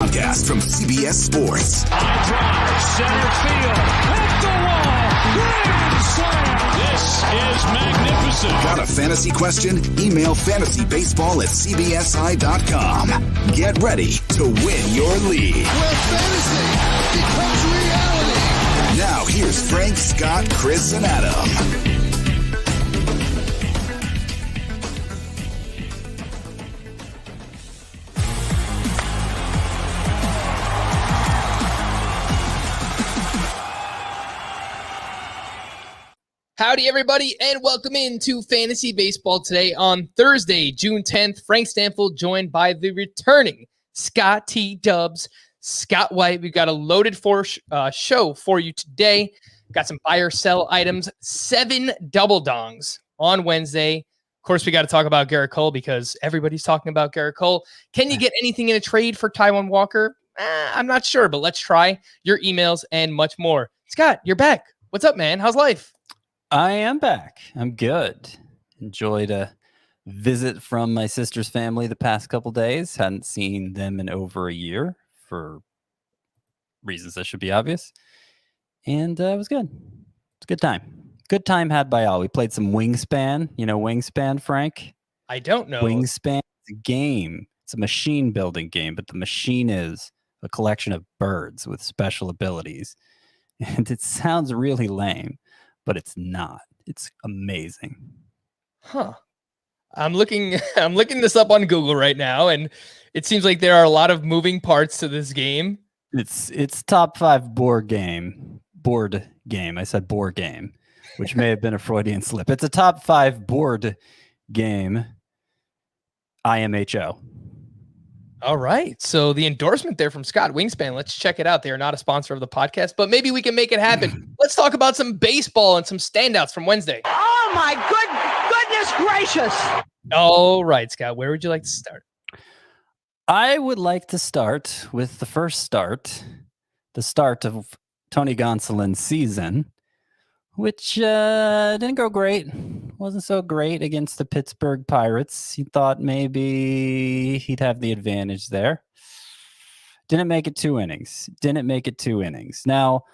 podcast from CBS Sports. High drive, center field, hit the wall, grand slam. This is magnificent. Got a fantasy question? Email fantasybaseball@cbsi.com. Get ready to win your league. Where fantasy becomes reality. Now here's Frank, Scott, Chris, and Adam. Howdy, everybody, and welcome into Fantasy Baseball today on Thursday, June 10th. Frank Stanfield joined by the returning Scott T. Dubs, Scott White. We've got a loaded show for you today. Got some buy or sell items, 7 double dongs on Wednesday. Of course, we got to talk about Garrett Cole because everybody's talking about Garrett Cole. Can you get anything in a trade for Taijuan Walker? I'm not sure, but let's try. Your emails and much more. Scott, you're back. What's up, man? How's life? I am back. I'm good. Enjoyed a visit from my sister's family the past couple days. Hadn't seen them in over a year for reasons that should be obvious. And it was good. It's a good time. Good time had by all. We played some Wingspan. You know Wingspan, Frank? I don't know. Wingspan is a game. It's a machine building game, but the machine is a collection of birds with special abilities. And it sounds really lame, but it's not. It's amazing. Huh. I'm looking this up on Google right now, and it seems like there are a lot of moving parts to this game. It's top 5 board game. I said board game, which may have been a Freudian slip. It's a top 5 board game. IMHO. All right. So the endorsement there from Scott, Wingspan, let's check it out. They are not a sponsor of the podcast, but maybe we can make it happen. Let's talk about some baseball and some standouts from Wednesday. Oh, my goodness gracious. All right, Scott, where would you like to start? I would like to start with the start of Tony Gonsolin's season, which didn't go great. Wasn't so great against the Pittsburgh Pirates. He thought maybe he'd have the advantage there. Didn't make it 2 innings. Now,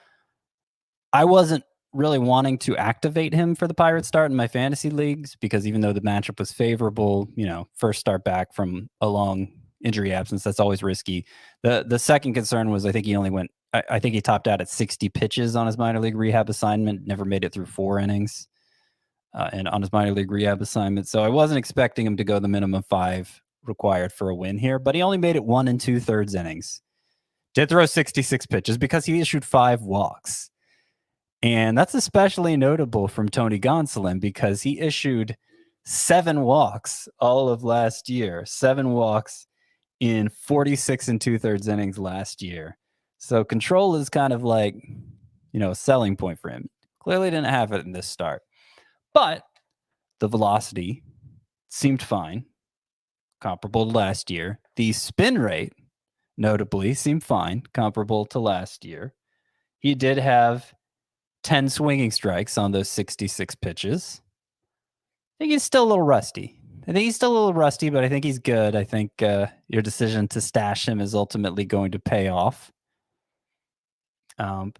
I wasn't really wanting to activate him for the Pirates start in my fantasy leagues because even though the matchup was favorable, first start back from a long injury absence, that's always risky. The second concern was I think he topped out at 60 pitches on his minor league rehab assignment, never made it through 4 innings. And on his minor league rehab assignment. So I wasn't expecting him to go the minimum 5 required for a win here, but he only made it 1 2/3 innings. Did throw 66 pitches because he issued 5 walks. And that's especially notable from Tony Gonsolin because he issued 7 walks all of last year. 7 walks in 46 2/3 innings last year. So control is kind of like, a selling point for him. Clearly didn't have it in this start. But the velocity seemed fine, comparable to last year. The spin rate, notably, seemed fine, comparable to last year. He did have 10 swinging strikes on those 66 pitches. I think he's still a little rusty. But I think he's good. I think your decision to stash him is ultimately going to pay off. I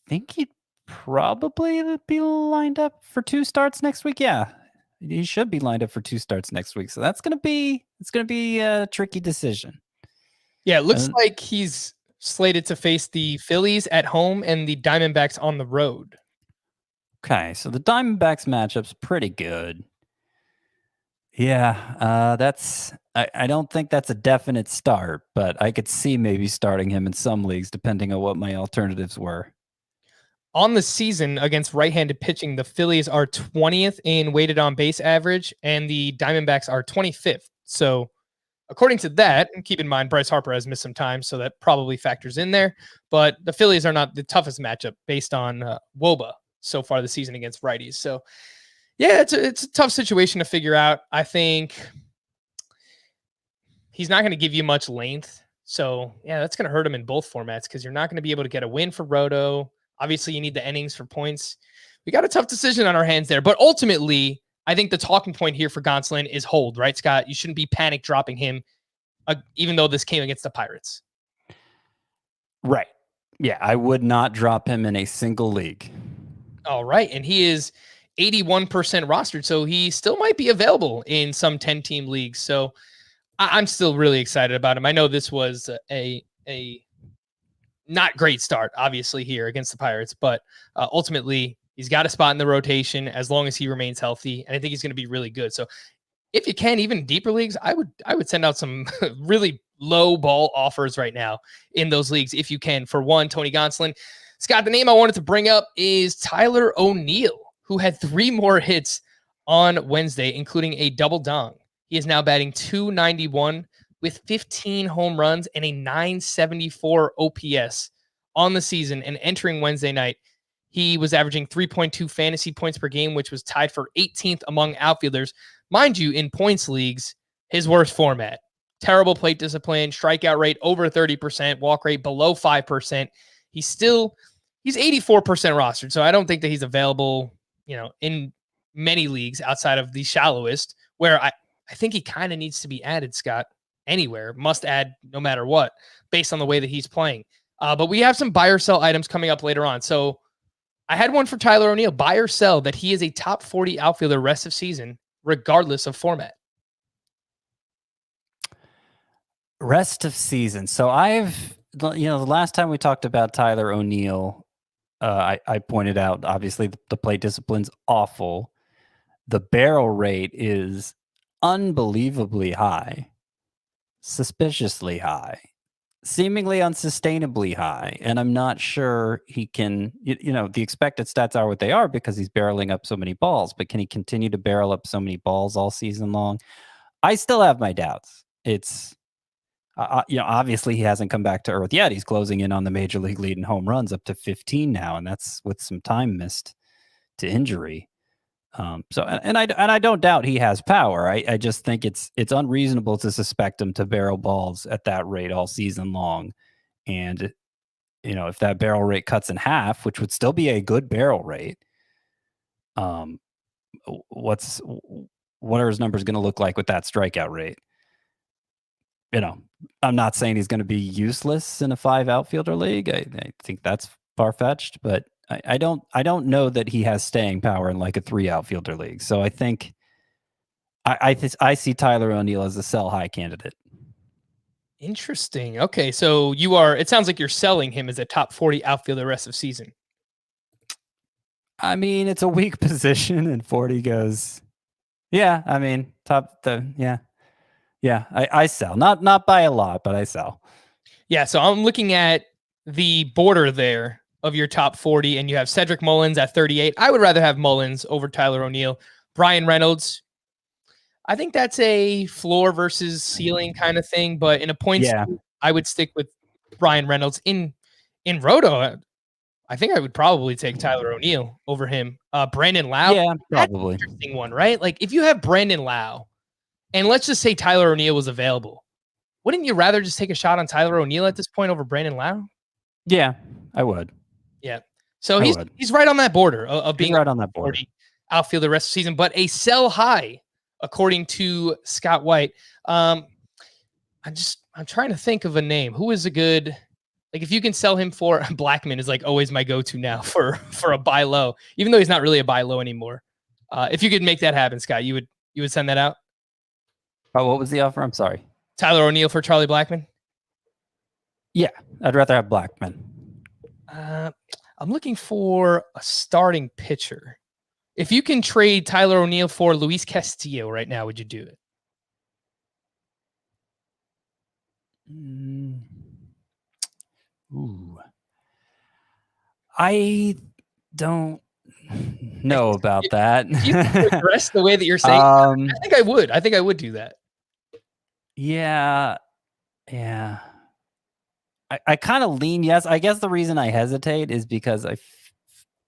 think he'd probably be lined up for 2 starts next week. Yeah, he should be lined up for 2 starts next week. So it's going to be a tricky decision. Yeah, it looks like he's slated to face the Phillies at home and the Diamondbacks on the road. Okay, so the Diamondbacks matchup's pretty good. Yeah, I don't think that's a definite start, but I could see maybe starting him in some leagues depending on what my alternatives were. On the season against right-handed pitching, the Phillies are 20th in weighted on base average, and the Diamondbacks are 25th. So according to that, and keep in mind, Bryce Harper has missed some time, so that probably factors in there. But the Phillies are not the toughest matchup based on WOBA so far this season against righties. So, yeah, it's a tough situation to figure out. I think he's not going to give you much length. So, yeah, that's going to hurt him in both formats because you're not going to be able to get a win for Roto. Obviously, you need the innings for points. We got a tough decision on our hands there. But ultimately, I think the talking point here for Gonsolin is hold, right, Scott? You shouldn't be panic dropping him, even though this came against the Pirates. Right. Yeah, I would not drop him in a single league. All right. And he is 81% rostered. So he still might be available in some 10-team leagues. So I'm still really excited about him. I know this was a not great start, obviously, here against the Pirates, but ultimately he's got a spot in the rotation as long as he remains healthy. And I think he's going to be really good. So if you can, even deeper leagues, I would send out some really low ball offers right now in those leagues if you can. For one, Tony Gonsolin. Scott, the name I wanted to bring up is Tyler O'Neill, who had 3 more hits on Wednesday, including a double dong. He is now batting .291 with 15 home runs and a .974 OPS on the season. And entering Wednesday night, he was averaging 3.2 fantasy points per game, which was tied for 18th among outfielders. Mind you, in points leagues, his worst format. Terrible plate discipline, strikeout rate over 30%, walk rate below 5%. He's 84% rostered, so I don't think that he's available, in many leagues outside of the shallowest, where I think he kind of needs to be added, Scott, anywhere. Must add no matter what, based on the way that he's playing. But we have some buy or sell items coming up later on. So I had one for Tyler O'Neill, buy or sell, that he is a top 40 outfielder rest of season, regardless of format. Rest of season. So the last time we talked about Tyler O'Neill, I pointed out, obviously, the plate discipline's awful. The barrel rate is unbelievably high, suspiciously high, seemingly unsustainably high. And I'm not sure he can, the expected stats are what they are because he's barreling up so many balls, but can he continue to barrel up so many balls all season long? I still have my doubts. It's, obviously he hasn't come back to earth yet. He's closing in on the major league lead in home runs up to 15 now, and that's with some time missed to injury. I don't doubt he has power. I just think it's unreasonable to suspect him to barrel balls at that rate all season long. And if that barrel rate cuts in half, which would still be a good barrel rate, what are his numbers going to look like with that strikeout rate? I'm not saying he's going to be useless in a 5 outfielder league. I think that's far-fetched, but I don't know that he has staying power in like a 3 outfielder league. So I think I see Tyler O'Neill as a sell high candidate. Interesting. Okay, so it sounds like you're selling him as a top 40 outfielder rest of season. I mean, it's a weak position, and 40 goes. Yeah, I mean, Yeah, I sell. Not by a lot, but I sell. Yeah, so I'm looking at the border there of your top 40, and you have Cedric Mullins at 38. I would rather have Mullins over Tyler O'Neill. Brian Reynolds, I think that's a floor versus ceiling kind of thing, but in a points, I would stick with Brian Reynolds. In Roto, I think I would probably take Tyler O'Neill over him. Brandon Lau, that's probably an interesting one, right? Like if you have Brandon Lau, and let's just say Tyler O'Neill was available, wouldn't you rather just take a shot on Tyler O'Neill at this point over Brandon Lau? Yeah, I would. Yeah. So he's right on that border of being right on that border outfield the rest of the season, but a sell high, according to Scott White. I'm trying to think of a name. Who is a good, like if you can sell him for Blackman is like always my go-to now for a buy low, even though he's not really a buy low anymore. If you could make that happen, Scott, you would send that out? Oh, what was the offer? I'm sorry. Tyler O'Neill for Charlie Blackman? Yeah, I'd rather have Blackman. I'm looking for a starting pitcher. If you can trade Tyler O'Neill for Luis Castillo right now, would you do it? Ooh. I don't know about that. If you progress the way that you're saying, I think I would. I think I would do that. Yeah. I kind of lean yes. I guess the reason I hesitate is because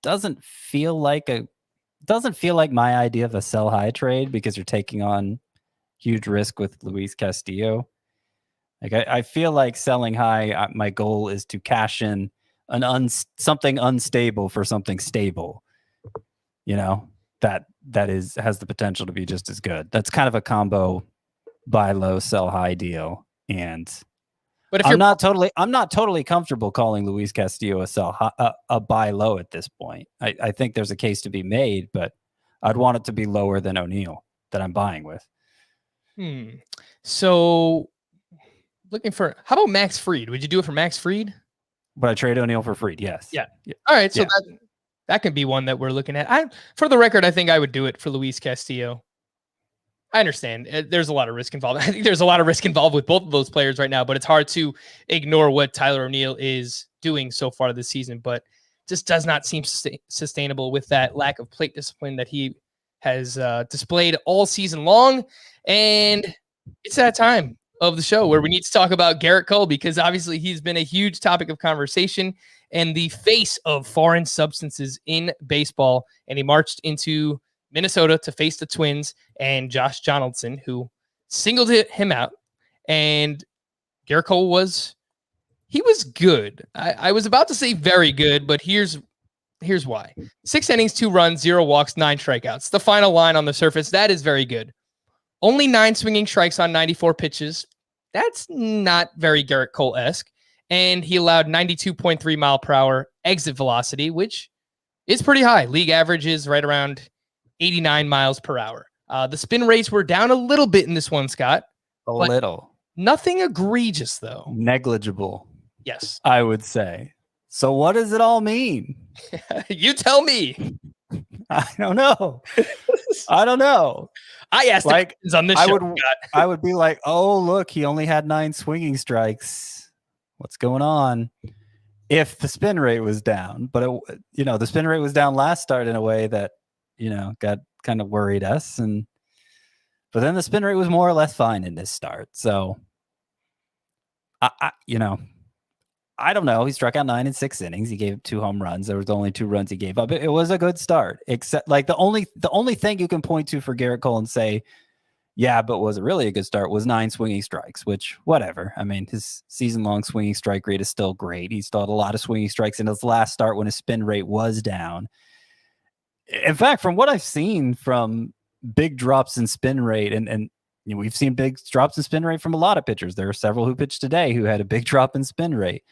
doesn't feel like my idea of a sell high trade, because you're taking on huge risk with Luis Castillo. Like I feel like selling high, my goal is to cash in something unstable for something stable. That has the potential to be just as good. That's kind of a combo buy low, sell high deal. And But if I'm not totally comfortable calling Luis Castillo a buy low at this point. I think there's a case to be made, but I'd want it to be lower than O'Neill that I'm buying with. So how about Max Fried? Would you do it for Max Fried? Would I trade O'Neill for Fried? Yes. Yeah. All right. So that can be one that we're looking at. For the record, I think I would do it for Luis Castillo. I understand there's a lot of risk involved. I think there's a lot of risk involved with both of those players right now, but it's hard to ignore what Tyler O'Neill is doing so far this season, but just does not seem sustainable with that lack of plate discipline that he has displayed all season long. And it's that time of the show where we need to talk about Garrett Cole, because obviously he's been a huge topic of conversation and the face of foreign substances in baseball. And he marched into Minnesota to face the Twins and Josh Donaldson, who singled him out. And Garrett Cole was good. I was about to say very good, but here's why. 6 innings, 2 runs, 0 walks, 9 strikeouts. The final line on the surface, that is very good. Only 9 swinging strikes on 94 pitches. That's not very Garrett Cole-esque. And he allowed 92.3 mile per hour exit velocity, which is pretty high. League average is right around 89 miles per hour. The spin rates were down a little bit in this one, Scott. A little. Nothing egregious, though. Negligible. Yes. I would say. So what does it all mean? You tell me. I don't know. I asked on this show. I would be like, oh, look, he only had 9 swinging strikes. What's going on? If the spin rate was down. But, the spin rate was down last start in a way that, got kind of worried us. But then the spin rate was more or less fine in this start. So, I don't know. He struck out 9 in 6 innings. He gave up 2 home runs. There was only 2 runs he gave up. It was a good start, except like the only thing you can point to for Garrett Cole and say, yeah, but was it really a good start was 9 swinging strikes, which whatever. I mean, his season-long swinging strike rate is still great. He still had a lot of swinging strikes in his last start when his spin rate was down. In fact, from what I've seen from big drops in spin rate, and we've seen big drops in spin rate from a lot of pitchers. There are several who pitched today who had a big drop in spin rate.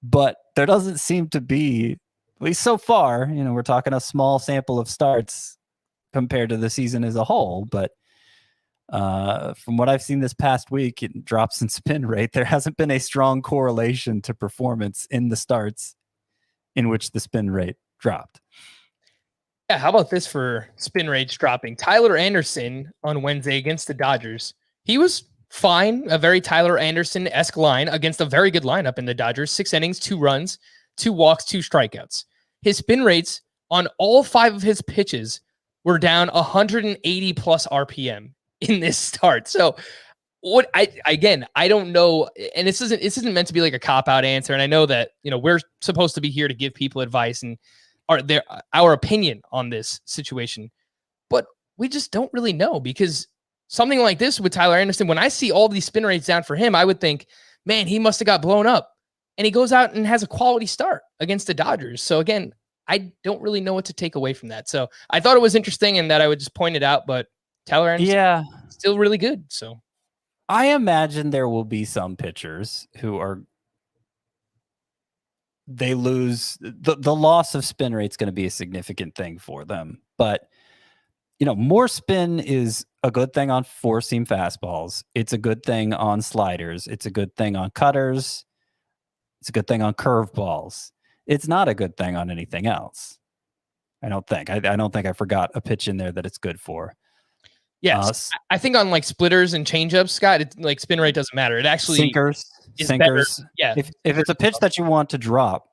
But there doesn't seem to be, at least so far, we're talking a small sample of starts compared to the season as a whole. But from what I've seen this past week, it drops in spin rate. There hasn't been a strong correlation to performance in the starts in which the spin rate dropped. Yeah, how about this for spin rates dropping? Tyler Anderson on Wednesday against the Dodgers. He was fine, a very Tyler Anderson-esque line against a very good lineup in the Dodgers. 6 innings, 2 runs, 2 walks, 2 strikeouts. His spin rates on all 5 of his pitches were down 180 plus RPM in this start. So I don't know, and this isn't meant to be like a cop-out answer. And I know that, we're supposed to be here to give people advice and our opinion on this situation, but we just don't really know, because something like this with Tyler Anderson, when I see all these spin rates down for him, I would think, man, he must have got blown up. And he goes out and has a quality start against the Dodgers. So again, I don't really know what to take away from that. So I thought it was interesting and that I would just point it out, but Tyler Anderson still really good. So I imagine there will be some pitchers who they lose the loss of spin rate is going to be a significant thing for them. But, more spin is a good thing on 4-seam fastballs. It's a good thing on sliders. It's a good thing on cutters. It's a good thing on curveballs. It's not a good thing on anything else. I don't think. I don't think I forgot a pitch in there that it's good for. Yes. I think on like splitters and changeups, Scott, spin rate doesn't matter. It actually sinkers. Better. Yeah. If it's a pitch that you want to drop,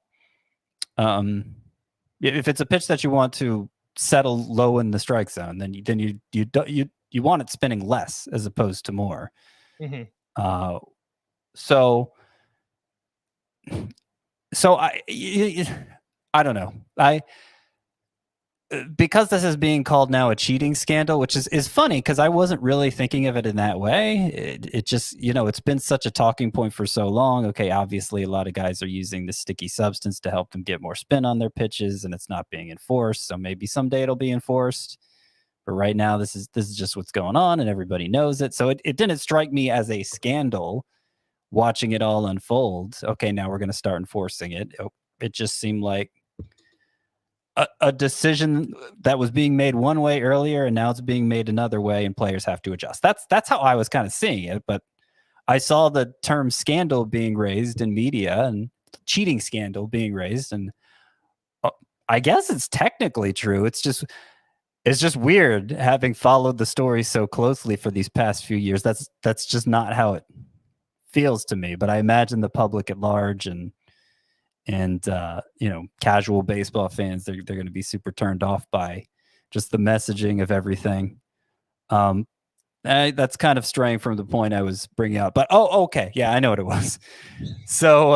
if it's a pitch that you want to settle low in the strike zone, then you want it spinning less as opposed to more. Mm-hmm. So I don't know. Because this is being called now a cheating scandal, which is funny because I wasn't really thinking of it in that way. It just, it's been such a talking point for so long. Okay, obviously a lot of guys are using the sticky substance to help them get more spin on their pitches, and it's not being enforced. So maybe someday it'll be enforced. But right now, this is just what's going on, and everybody knows it. So it didn't strike me as a scandal watching it all unfold, okay, now we're going to start enforcing it. It just seemed like a decision that was being made one way earlier, and now it's being made another way, and players have to adjust. That's how I was kind of seeing it. But I saw the term scandal being raised in media and cheating scandal being raised, and I guess it's technically true. It's just weird having followed the story so closely for these past few years. That's just not how it feels to me. But I imagine the public at large and casual baseball fans, they're going to be super turned off by just the messaging of everything. That's kind of straying from the point I was bringing up, but okay, yeah, I know what it was. So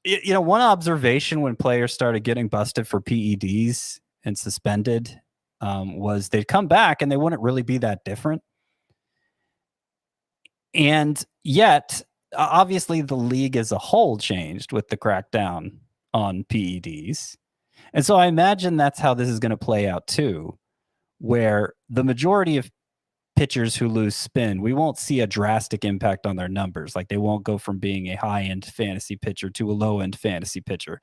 one observation when players started getting busted for PEDs and suspended was they'd come back and they wouldn't really be that different. And yet, obviously, the league as a whole changed with the crackdown on PEDs. And so I imagine that's how this is going to play out too, where the majority of pitchers who lose spin, we won't see a drastic impact on their numbers. Like they won't go from being a high-end fantasy pitcher to a low-end fantasy pitcher.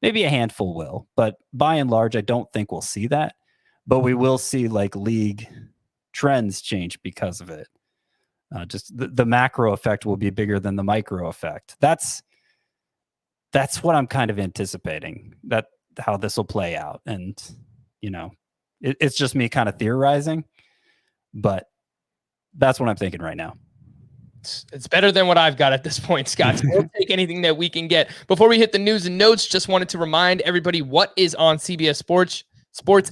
Maybe a handful will, but by and large, I don't think we'll see that. But we will see like league trends change because of it. Just the macro effect will be bigger than the micro effect. That's what I'm kind of anticipating, that how this will play out. And, it's just me kind of theorizing, but that's what I'm thinking right now. It's better than what I've got at this point, Scott. So we'll take anything that we can get. Before we hit the news and notes, just wanted to remind everybody what is on CBS Sports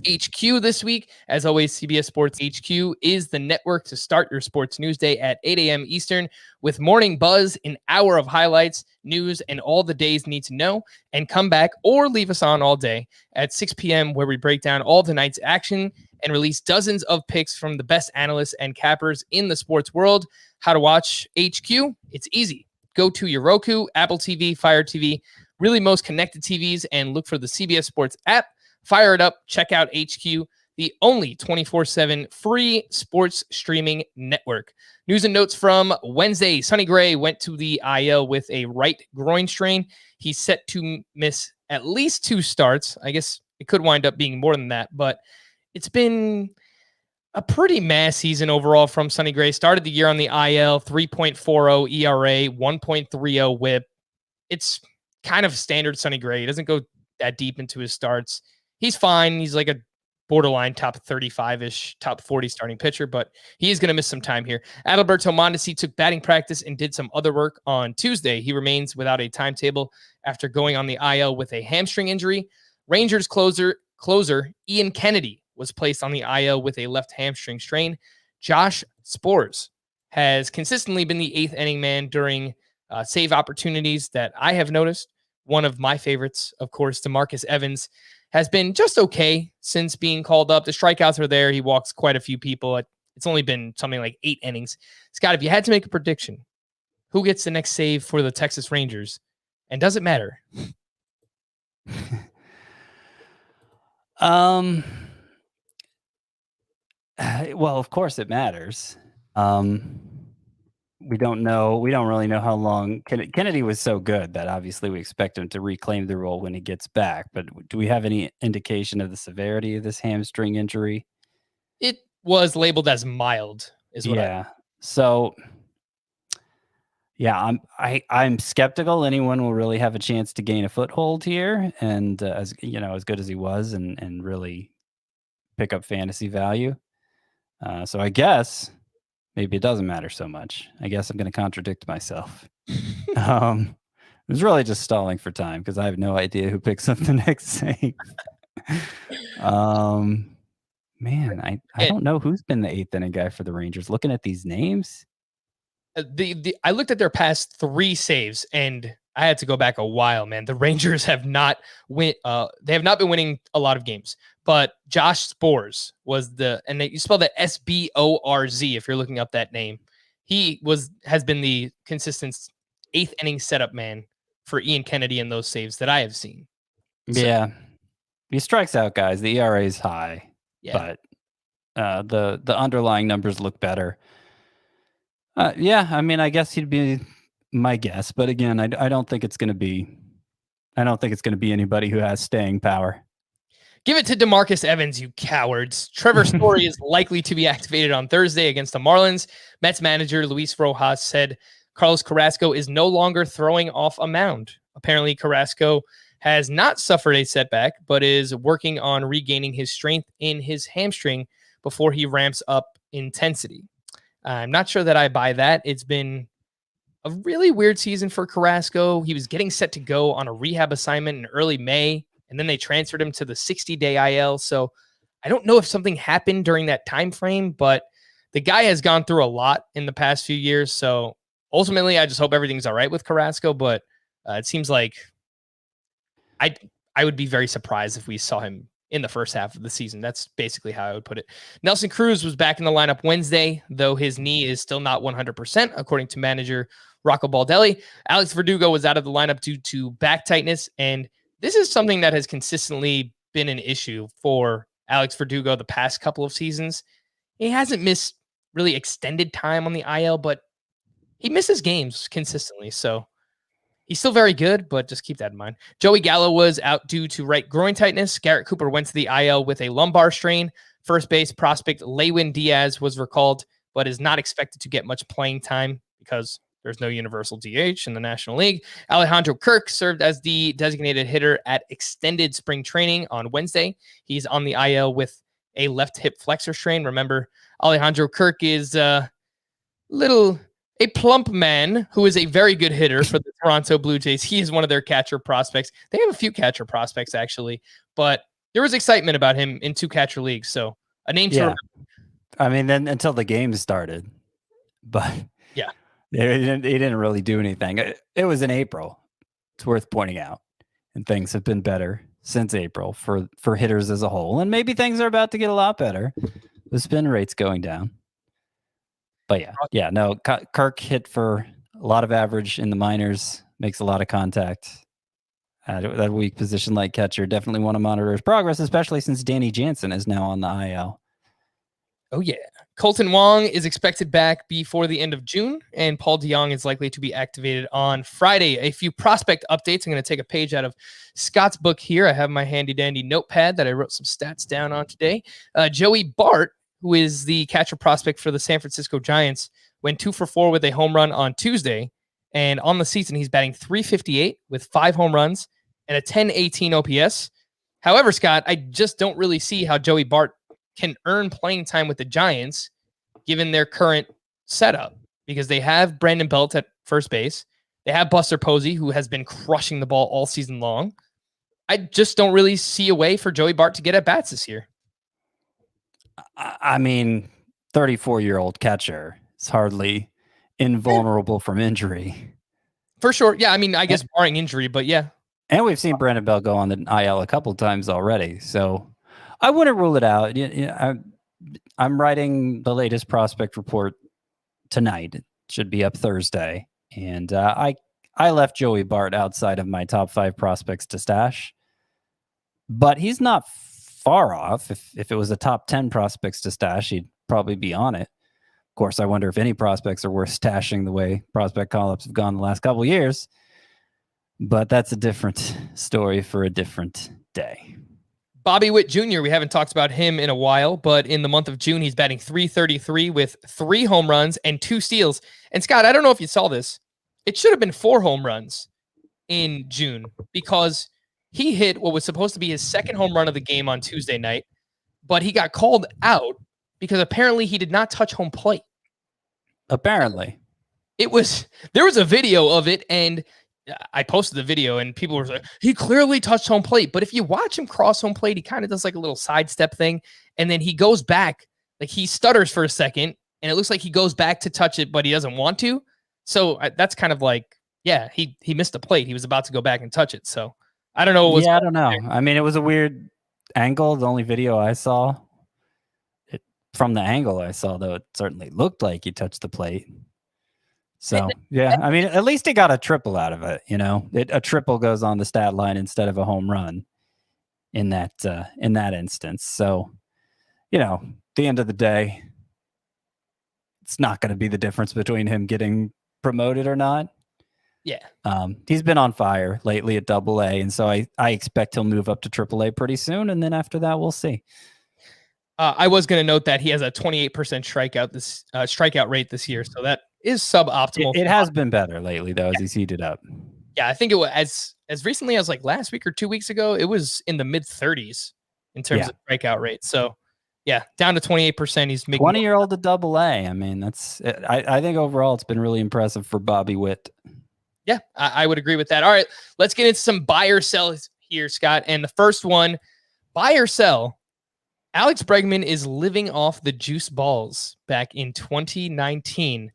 HQ this week. As always, CBS Sports HQ is the network to start your sports news day at 8 a.m. Eastern with Morning Buzz, an hour of highlights, news, and all the days need to know. And come back or leave us on all day at 6 p.m. where we break down all the night's action and release dozens of picks from the best analysts and cappers in the sports world. How to watch HQ? It's easy. Go to your Roku, Apple TV, Fire TV, really most connected TVs, and look for the CBS Sports app. Fire it up. Check out HQ, the only 24/7 free sports streaming network. News and notes from Wednesday. Sonny Gray went to the IL with a right groin strain. He's set to miss at least 2 starts. I guess it could wind up being more than that, but it's been a pretty mess season overall from Sonny Gray. Started the year on the IL, 3.40 ERA, 1.30 WHIP. It's kind of standard Sonny Gray. He doesn't go that deep into his starts. He's fine. He's like a borderline top 35-ish, top 40 starting pitcher, but he is going to miss some time here. Adalberto Mondesi took batting practice and did some other work on Tuesday. He remains without a timetable after going on the IL with a hamstring injury. Rangers closer Ian Kennedy was placed on the IL with a left hamstring strain. Josh Sborz has consistently been the 8th inning man during save opportunities that I have noticed. One of my favorites, of course, DeMarcus Evans, has been just okay since being called up. The strikeouts are there. He walks quite a few people. It's only been something like 8 innings. Scott, if you had to make a prediction, who gets the next save for the Texas Rangers? And does it matter? Well, of course it matters. We don't really know how long Kennedy was so good that obviously we expect him to reclaim the role when he gets back. But do we have any indication of the severity of this hamstring injury? It was labeled as mild, is what So yeah, I'm skeptical anyone will really have a chance to gain a foothold here, and as good as he was, and really pick up fantasy value. So I guess maybe it doesn't matter so much. I guess I'm going to contradict myself. It was really just stalling for time because I have no idea who picks up the next save. Man, I don't know who's been the 8th inning guy for the Rangers. Looking at these names, I looked at their past 3 saves and I had to go back a while, man. The Rangers have not they have not been winning a lot of games. But Josh Sborz was and you spell that Sborz if you're looking up that name. He has been the consistent 8th inning setup man for Ian Kennedy in those saves that I have seen. So, he strikes out guys. The ERA is high, but the underlying numbers look better. Yeah, I mean, I guess he'd be my guess, but again, I don't think it's going to be. I don't think it's going to be anybody who has staying power. Give it to DeMarcus Evans, you cowards. Trevor Story is likely to be activated on Thursday against the Marlins. Mets manager Luis Rojas said Carlos Carrasco is no longer throwing off a mound. Apparently, Carrasco has not suffered a setback, but is working on regaining his strength in his hamstring before he ramps up intensity. I'm not sure that I buy that. It's been a really weird season for Carrasco. He was getting set to go on a rehab assignment in early May, and then they transferred him to the 60-day IL. So I don't know if something happened during that time frame, but the guy has gone through a lot in the past few years. So ultimately, I just hope everything's all right with Carrasco. But it seems like I would be very surprised if we saw him in the first half of the season. That's basically how I would put it. Nelson Cruz was back in the lineup Wednesday, though his knee is still not 100%, according to manager Rocco Baldelli. Alex Verdugo was out of the lineup due to back tightness, and this is something that has consistently been an issue for Alex Verdugo the past couple of seasons. He hasn't missed really extended time on the IL, but he misses games consistently, so he's still very good, but just keep that in mind. Joey Gallo was out due to right groin tightness. Garrett Cooper went to the IL with a lumbar strain. First base prospect Lewin Diaz was recalled, but is not expected to get much playing time because there's no universal DH in the National League. Alejandro Kirk served as the designated hitter at extended spring training on Wednesday. He's on the IL with a left hip flexor strain. Remember, Alejandro Kirk is a plump man who is a very good hitter for the Toronto Blue Jays. He is one of their catcher prospects. They have a few catcher prospects, actually, but there was excitement about him in 2 catcher leagues. So a name to remember. I mean, then until the game started, but yeah, he didn't really do anything. It was in April. It's worth pointing out, and things have been better since April for hitters as a whole, and maybe things are about to get a lot better. The spin rate's going down. But no, Kirk hit for a lot of average in the minors, makes a lot of contact. That weak position like catcher, definitely want to monitor his progress, especially since Danny Jansen is now on the IL. Oh, yeah. Colton Wong is expected back before the end of June, and Paul DeJong is likely to be activated on Friday. A few prospect updates. I'm going to take a page out of Scott's book here. I have my handy-dandy notepad that I wrote some stats down on today. Joey Bart, who is the catcher prospect for the San Francisco Giants, went 2 for 4 with a home run on Tuesday. And on the season, he's batting .358 with 5 home runs and a .1018 OPS. However, Scott, I just don't really see how Joey Bart can earn playing time with the Giants given their current setup, because they have Brandon Belt at first base. They have Buster Posey, who has been crushing the ball all season long. I just don't really see a way for Joey Bart to get at bats this year. I mean, 34-year-old catcher is hardly invulnerable from injury. For sure. Yeah, I mean, I guess barring injury, but yeah. And we've seen Brandon Belt go on the IL a couple times already, so I wouldn't rule it out. I'm writing the latest prospect report tonight. It should be up Thursday, and I left Joey Bart outside of my top 5 prospects to stash, but he's not far off. If it was a top 10 prospects to stash, he'd probably be on it. Of course, I wonder if any prospects are worth stashing the way prospect call-ups have gone the last couple of years, but that's a different story for a different day. Bobby Witt Jr., we haven't talked about him in a while, but in the month of June, he's batting .333 with 3 home runs and 2 steals. And Scott, I don't know if you saw this. It should have been 4 home runs in June, because he hit what was supposed to be his second home run of the game on Tuesday night, but he got called out because apparently he did not touch home plate. Apparently. There was a video of it, and I posted the video, and people were like, he clearly touched home plate. But if you watch him cross home plate, he kind of does like a little sidestep thing, and then he goes back, like he stutters for a second, and it looks like he goes back to touch it, but he doesn't want to. So that's kind of like, yeah, he missed the plate. He was about to go back and touch it. So I don't know. I don't know. There. I mean, it was a weird angle. The only video I saw, from the angle I saw, though, it certainly looked like he touched the plate. So, yeah, I mean, at least he got a triple out of it, a triple goes on the stat line instead of a home run in that instance. So, at the end of the day, it's not going to be the difference between him getting promoted or not. Yeah. He's been on fire lately at AA, and so I expect he'll move up to AAA pretty soon, and then after that, we'll see. I was going to note that he has a 28% strikeout rate this year, so that is suboptimal. It has been better lately, though, as he's heated up. Yeah, I think it was as recently as like last week or 2 weeks ago, it was in the mid 30s in terms of strikeout rate. So, yeah, down to 28%. He's making 20-year-old to AA. I mean, that's. I think overall, it's been really impressive for Bobby Witt. Yeah, I would agree with that. All right, let's get into some buy or sell here, Scott. And the first one, buy or sell. Alex Bregman is living off the juice balls back in 2019.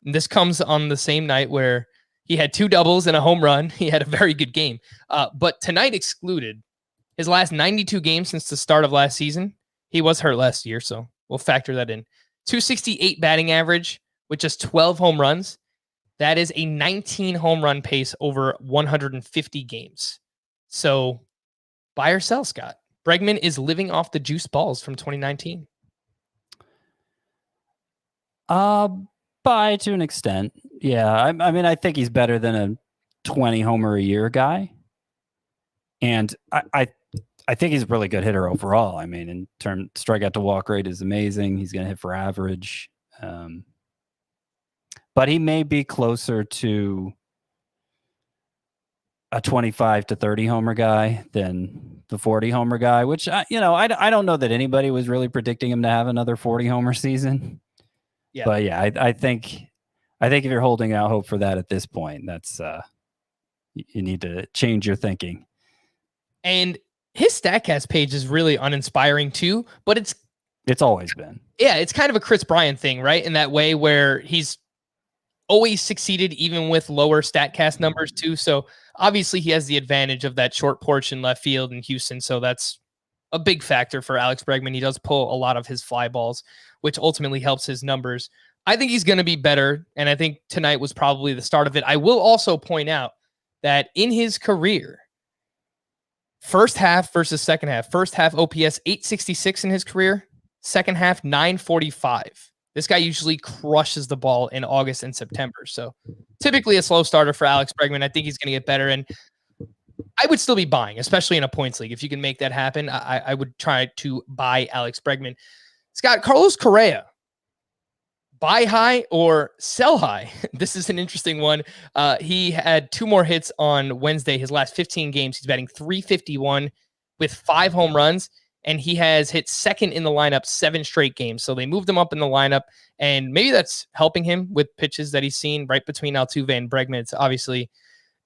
And this comes on the same night where he had 2 doubles and a home run. He had a very good game. But tonight excluded, his last 92 games since the start of last season, he was hurt last year, so we'll factor that in. 268 batting average with just 12 home runs. That is a 19 home run pace over 150 games. So buy or sell, Scott. Bregman is living off the juice balls from 2019. Buy to an extent. Yeah, I mean, I think he's better than a 20 homer a year guy. And I think he's a really good hitter overall. I mean, in terms strikeout to walk rate is amazing. He's going to hit for average. But he may be closer to a 25 to 30 homer guy than the 40 homer guy, which, I don't know that anybody was really predicting him to have another 40 homer season. Yeah. But yeah, I think if you're holding out hope for that at this point, that's you need to change your thinking. And his StatCast page is really uninspiring too, but it's always been. Yeah, it's kind of a Chris Bryant thing, right? In that way where he's always succeeded even with lower StatCast numbers too. So obviously he has the advantage of that short porch in left field in Houston. So that's a big factor for Alex Bregman. He does pull a lot of his fly balls, which ultimately helps his numbers. I think he's going to be better. And I think tonight was probably the start of it. I will also point out that in his career, first half versus second half, first half OPS 866 in his career, second half 945. This guy usually crushes the ball in August and September. So typically a slow starter for Alex Bregman. I think he's going to get better. And I would still be buying, especially in a points league. If you can make that happen, I would try to buy Alex Bregman. Scott, Carlos Correa, buy high or sell high? This is an interesting one. He had 2 more hits on Wednesday. His last 15 games, he's batting .351 with 5 home runs. And he has hit second in the lineup 7 straight games. So they moved him up in the lineup, and maybe that's helping him with pitches that he's seen right between Altuve and Bregman. It's obviously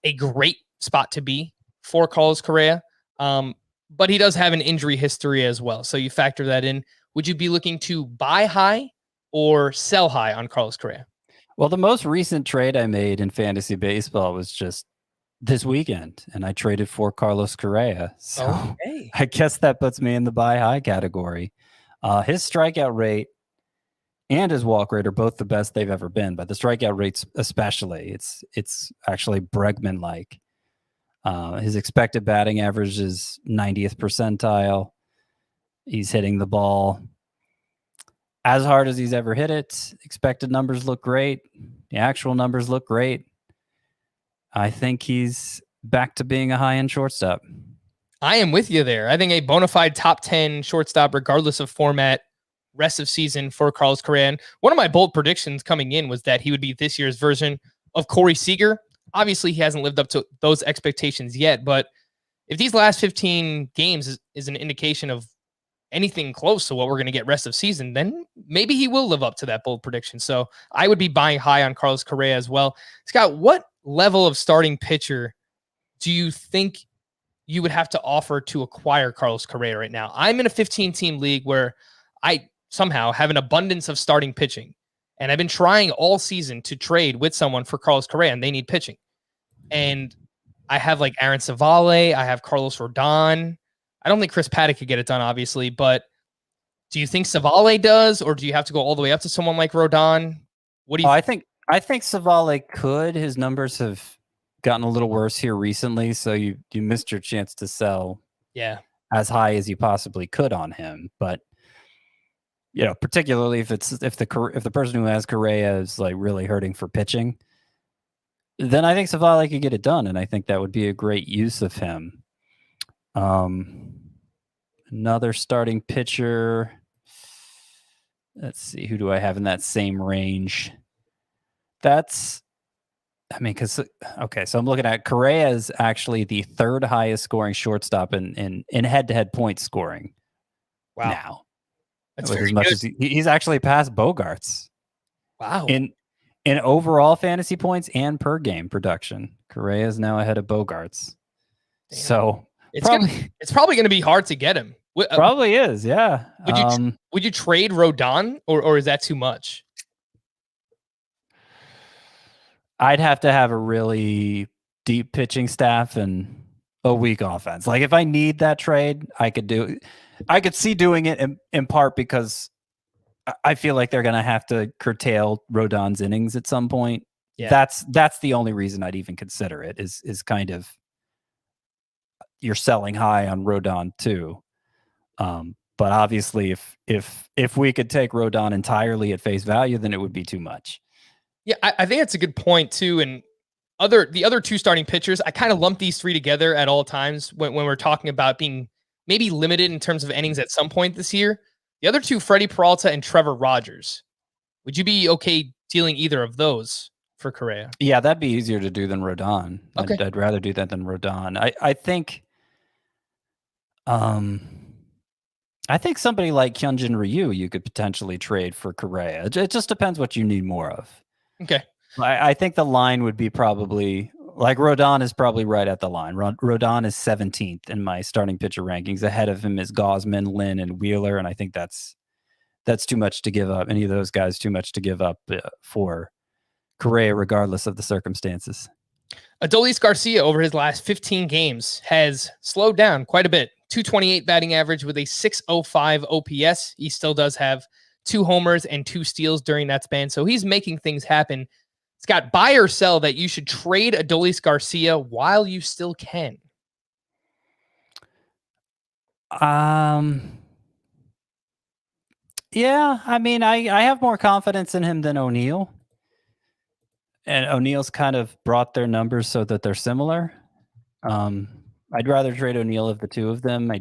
a great spot to be for Carlos Correa. But he does have an injury history as well. So you factor that in. Would you be looking to buy high or sell high on Carlos Correa? Well, the most recent trade I made in fantasy baseball was just this weekend, and I traded for Carlos Correa. So okay. I guess that puts me in the buy high category. His strikeout rate and his walk rate are both the best they've ever been, but the strikeout rates especially, it's actually Bregman-like. His expected batting average is 90th percentile. He's hitting the ball as hard as he's ever hit it. Expected numbers look great. The actual numbers look great. I think he's back to being a high-end shortstop. I am with you there. I think a bona fide top 10 shortstop, regardless of format, rest of season for Carlos Correa. And one of my bold predictions coming in was that he would be this year's version of Corey Seager. Obviously, he hasn't lived up to those expectations yet, but if these last 15 games is an indication of anything close to what we're going to get rest of season, then maybe he will live up to that bold prediction. So I would be buying high on Carlos Correa as well. Scott, what level of starting pitcher do you think you would have to offer to acquire Carlos Correa right now? I'm in a 15-team league where I somehow have an abundance of starting pitching, and I've been trying all season to trade with someone for Carlos Correa, and they need pitching. And I have like Aaron Savale, I have Carlos Rodon. I don't think Chris Paddock could get it done, obviously, but do you think Savale does, or do you have to go all the way up to someone like Rodon? What do you I think Savale could. His numbers have gotten a little worse here recently, so you missed your chance to sell as high as you possibly could on him. But particularly if the person who has Correa is like really hurting for pitching, then I think Savali could get it done, and I think that would be a great use of him. Another starting pitcher. Let's see, who do I have in that same range? So I'm looking at Correa is actually the third highest scoring shortstop in head-to-head point scoring. Wow. Now. That's With very as much good. as he's actually passed Bogarts. Wow. In overall fantasy points and per game production, Correa is now ahead of Bogarts. Damn. So it's probably going to be hard to get him. Probably is, yeah. Would you trade Rodon, or is that too much? I'd have to have a really deep pitching staff and a weak offense. Like if I need that trade, I could see doing it in part because I feel like they're going to have to curtail Rodon's innings at some point. Yeah. That's the only reason I'd even consider it is kind of you're selling high on Rodon too. But obviously if we could take Rodon entirely at face value, then it would be too much. Yeah, I think that's a good point too. And the other two starting pitchers, I kind of lump these three together at all times when we're talking about being maybe limited in terms of innings at some point this year. The other two, Freddie Peralta and Trevor Rogers. Would you be okay dealing either of those for Correa? Yeah, that'd be easier to do than Rodon. Okay. I'd rather do that than Rodon. I think somebody like Hyunjin Ryu you could potentially trade for Correa. It just depends what you need more of. Okay. I think the line would be probably like Rodon is probably right at the line. Rodon is 17th in my starting pitcher rankings. Ahead of him is Gausman, Lynn, and Wheeler, and I think that's too much to give up. Any of those guys too much to give up for Correa, regardless of the circumstances. Adolis Garcia over his last 15 games has slowed down quite a bit. 228 batting average with a 605 OPS. He still does have 2 homers and 2 steals during that span, so he's making things happen. Scott, buy or sell that you should trade Adolis Garcia while you still can? Yeah, I mean, I have more confidence in him than O'Neill. And O'Neill's kind of brought their numbers so that they're similar. I'd rather trade O'Neill of the two of them.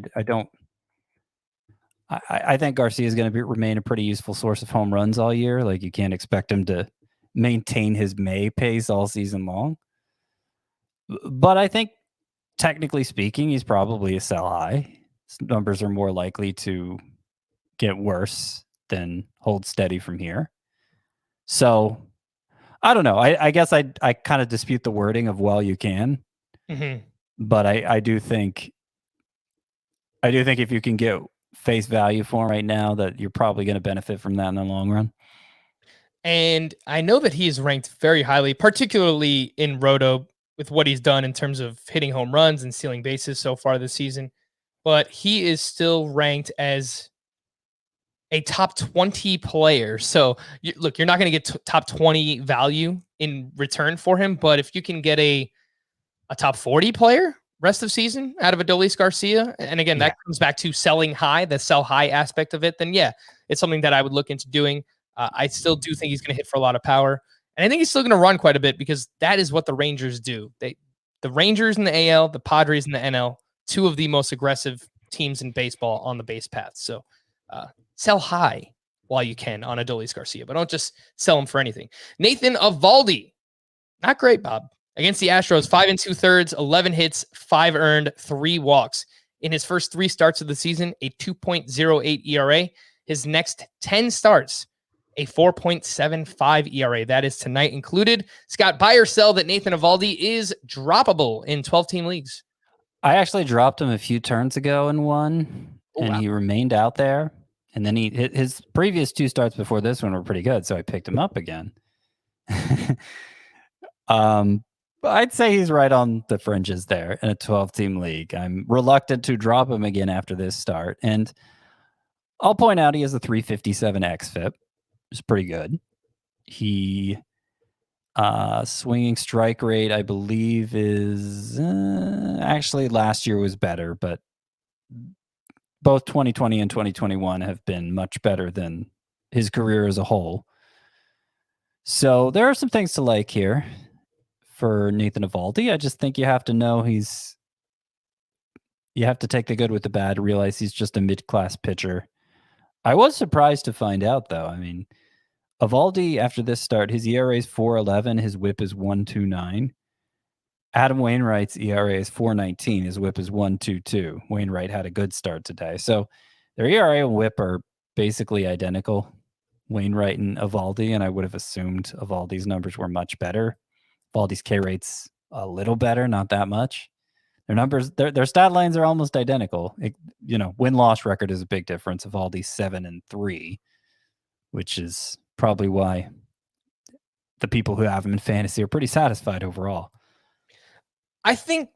I think Garcia is going to remain a pretty useful source of home runs all year. Like you can't expect him to maintain his May pace all season long. But I think technically speaking, he's probably a sell high. His numbers are more likely to get worse than hold steady from here. So I don't know. I guess I kind of dispute the wording of "well, you can," but I do think if you can get face value for him right now, that you're probably going to benefit from that in the long run. And I know that he is ranked very highly, particularly in Roto, with what he's done in terms of hitting home runs and stealing bases so far this season. But he is still ranked as a top 20 player. So look, you're not going to get top 20 value in return for him, but if you can get a top 40 player rest of season out of Adolis Garcia, and again, that comes back to selling high, the sell high aspect of it, then yeah, it's something that I would look into doing. I still do think he's going to hit for a lot of power, and I think he's still going to run quite a bit because that is what the Rangers do. The Rangers in the AL, the Padres in the NL, two of the most aggressive teams in baseball on the base path. So sell high while you can on Adolis Garcia, but don't just sell him for anything. Nathan Eovaldi, not great, Bob. Against the Astros, 5 2/3, 11 hits, 5 earned, 3 walks. In his first 3 starts of the season, a 2.08 ERA. His next 10 starts, a 4.75 ERA. That is tonight included. Scott, buy or sell that Nathan Eovaldi is droppable in 12-team leagues? I actually dropped him a few turns ago in one, he remained out there. And then his previous 2 starts before this one were pretty good, so I picked him up again. I'd say he's right on the fringes there in a 12-team league. I'm reluctant to drop him again after this start. And I'll point out he has a 357 xFIP, which is pretty good. He swinging strike rate, I believe, is actually last year was better, but both 2020 and 2021 have been much better than his career as a whole. So there are some things to like here for Nathan Eovaldi. I just think you have to know you have to take the good with the bad, realize he's just a mid-class pitcher. I was surprised to find out, though. I mean, Eovaldi, after this start, his ERA is 4.11, his WHIP is 1.29. Adam Wainwright's ERA is 4.19, his WHIP is 1.22. Wainwright had a good start today. So their ERA and WHIP are basically identical, Wainwright and Eovaldi, and I would have assumed Eovaldi's numbers were much better. Eovaldi's K rate's a little better, not that much. Their numbers, their stat lines are almost identical. Win-loss record is a big difference. Eovaldi's 7-3, which is probably why the people who have him in fantasy are pretty satisfied overall. I think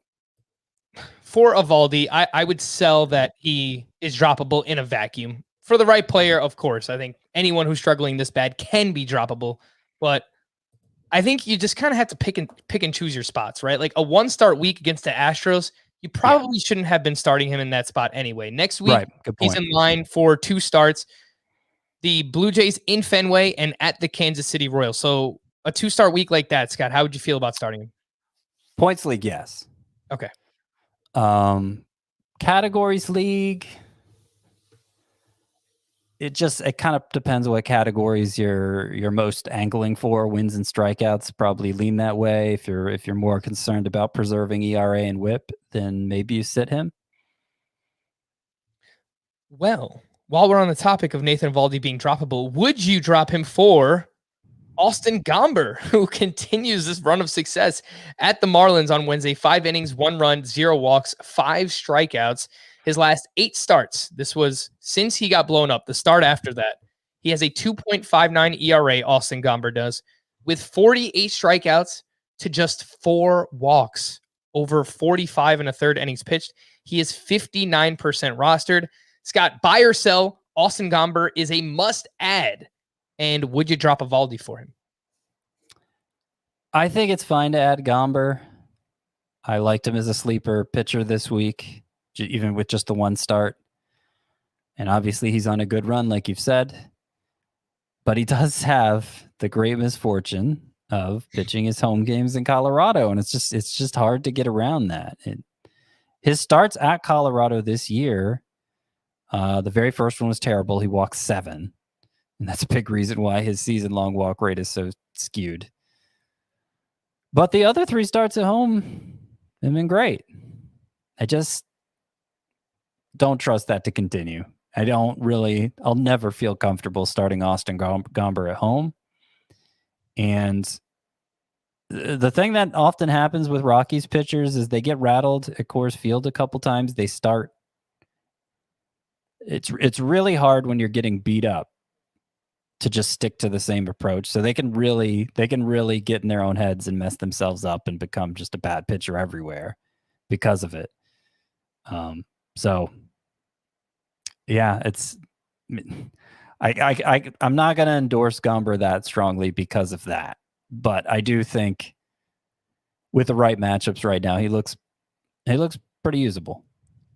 for Eovaldi, I would sell that he is droppable in a vacuum. For the right player, of course. I think anyone who's struggling this bad can be droppable, but I think you just kind of have to pick and choose your spots, right? Like a 1-start week against the Astros, you probably shouldn't have been starting him in that spot anyway. Next week, he's in line for 2 starts. The Blue Jays in Fenway and at the Kansas City Royals. So a 2-start week like that, Scott, how would you feel about starting him? Points league, yes. Okay. Categories league, it kind of depends what categories you're most angling for. Wins and strikeouts probably lean that way. If you're more concerned about preserving ERA and WHIP, then maybe you sit him. Well, while we're on the topic of Nathan Eovaldi being droppable, would you drop him for Austin Gomber, who continues this run of success at the Marlins on Wednesday? 5 innings, 1 run, 0 walks, 5 strikeouts. His last 8 starts, this was since he got blown up, the start after that. He has a 2.59 ERA, Austin Gomber does, with 48 strikeouts to just 4 walks over 45 and a third innings pitched. He is 59% rostered. Scott, buy or sell, Austin Gomber is a must-add. And would you drop Eovaldi for him? I think it's fine to add Gomber. I liked him as a sleeper pitcher this week, even with just the 1 start. And obviously he's on a good run, like you've said. But he does have the great misfortune of pitching his home games in Colorado, and it's just hard to get around that. His starts at Colorado this year, the very first one was terrible. He walked 7. And that's a big reason why his season-long walk rate is so skewed. But the other 3 starts at home have been great. I just don't trust that to continue. I'll never feel comfortable starting Austin Gomber at home. And the thing that often happens with Rockies pitchers is they get rattled at Coors Field a couple times. They start. It's really hard when you're getting beat up to just stick to the same approach. So they can really get in their own heads and mess themselves up and become just a bad pitcher everywhere because of it. So yeah, I'm not going to endorse Gomber that strongly because of that, but I do think with the right matchups right now, he looks pretty usable.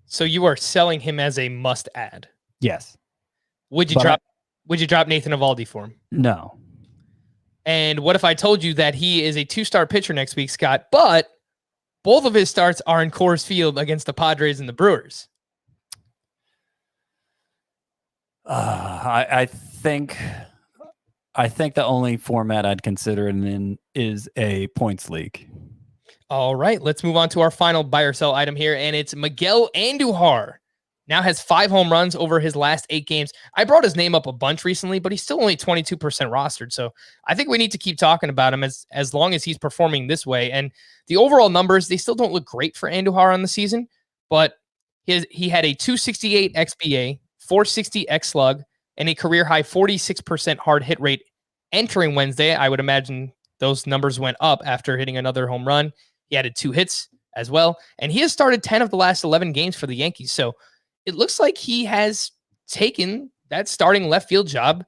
So you are selling him as a must add. Yes. Would you drop Nathan Eovaldi for him? No. And what if I told you that he is a 2-star pitcher next week, Scott, but both of his starts are in Coors Field against the Padres and the Brewers? I think the only format I'd consider it in is a points league. All right, let's move on to our final buy or sell item here, and it's Miguel Andujar. Now has 5 home runs over his last 8 games. I brought his name up a bunch recently, but he's still only 22% rostered. So I think we need to keep talking about him as long as he's performing this way. And the overall numbers, they still don't look great for Andujar on the season, but he had a 268 XBA, 460 X slug, and a career high 46% hard hit rate entering Wednesday. I would imagine those numbers went up after hitting another home run. He added 2 hits as well, and he has started 10 of the last 11 games for the Yankees. So it looks like he has taken that starting left field job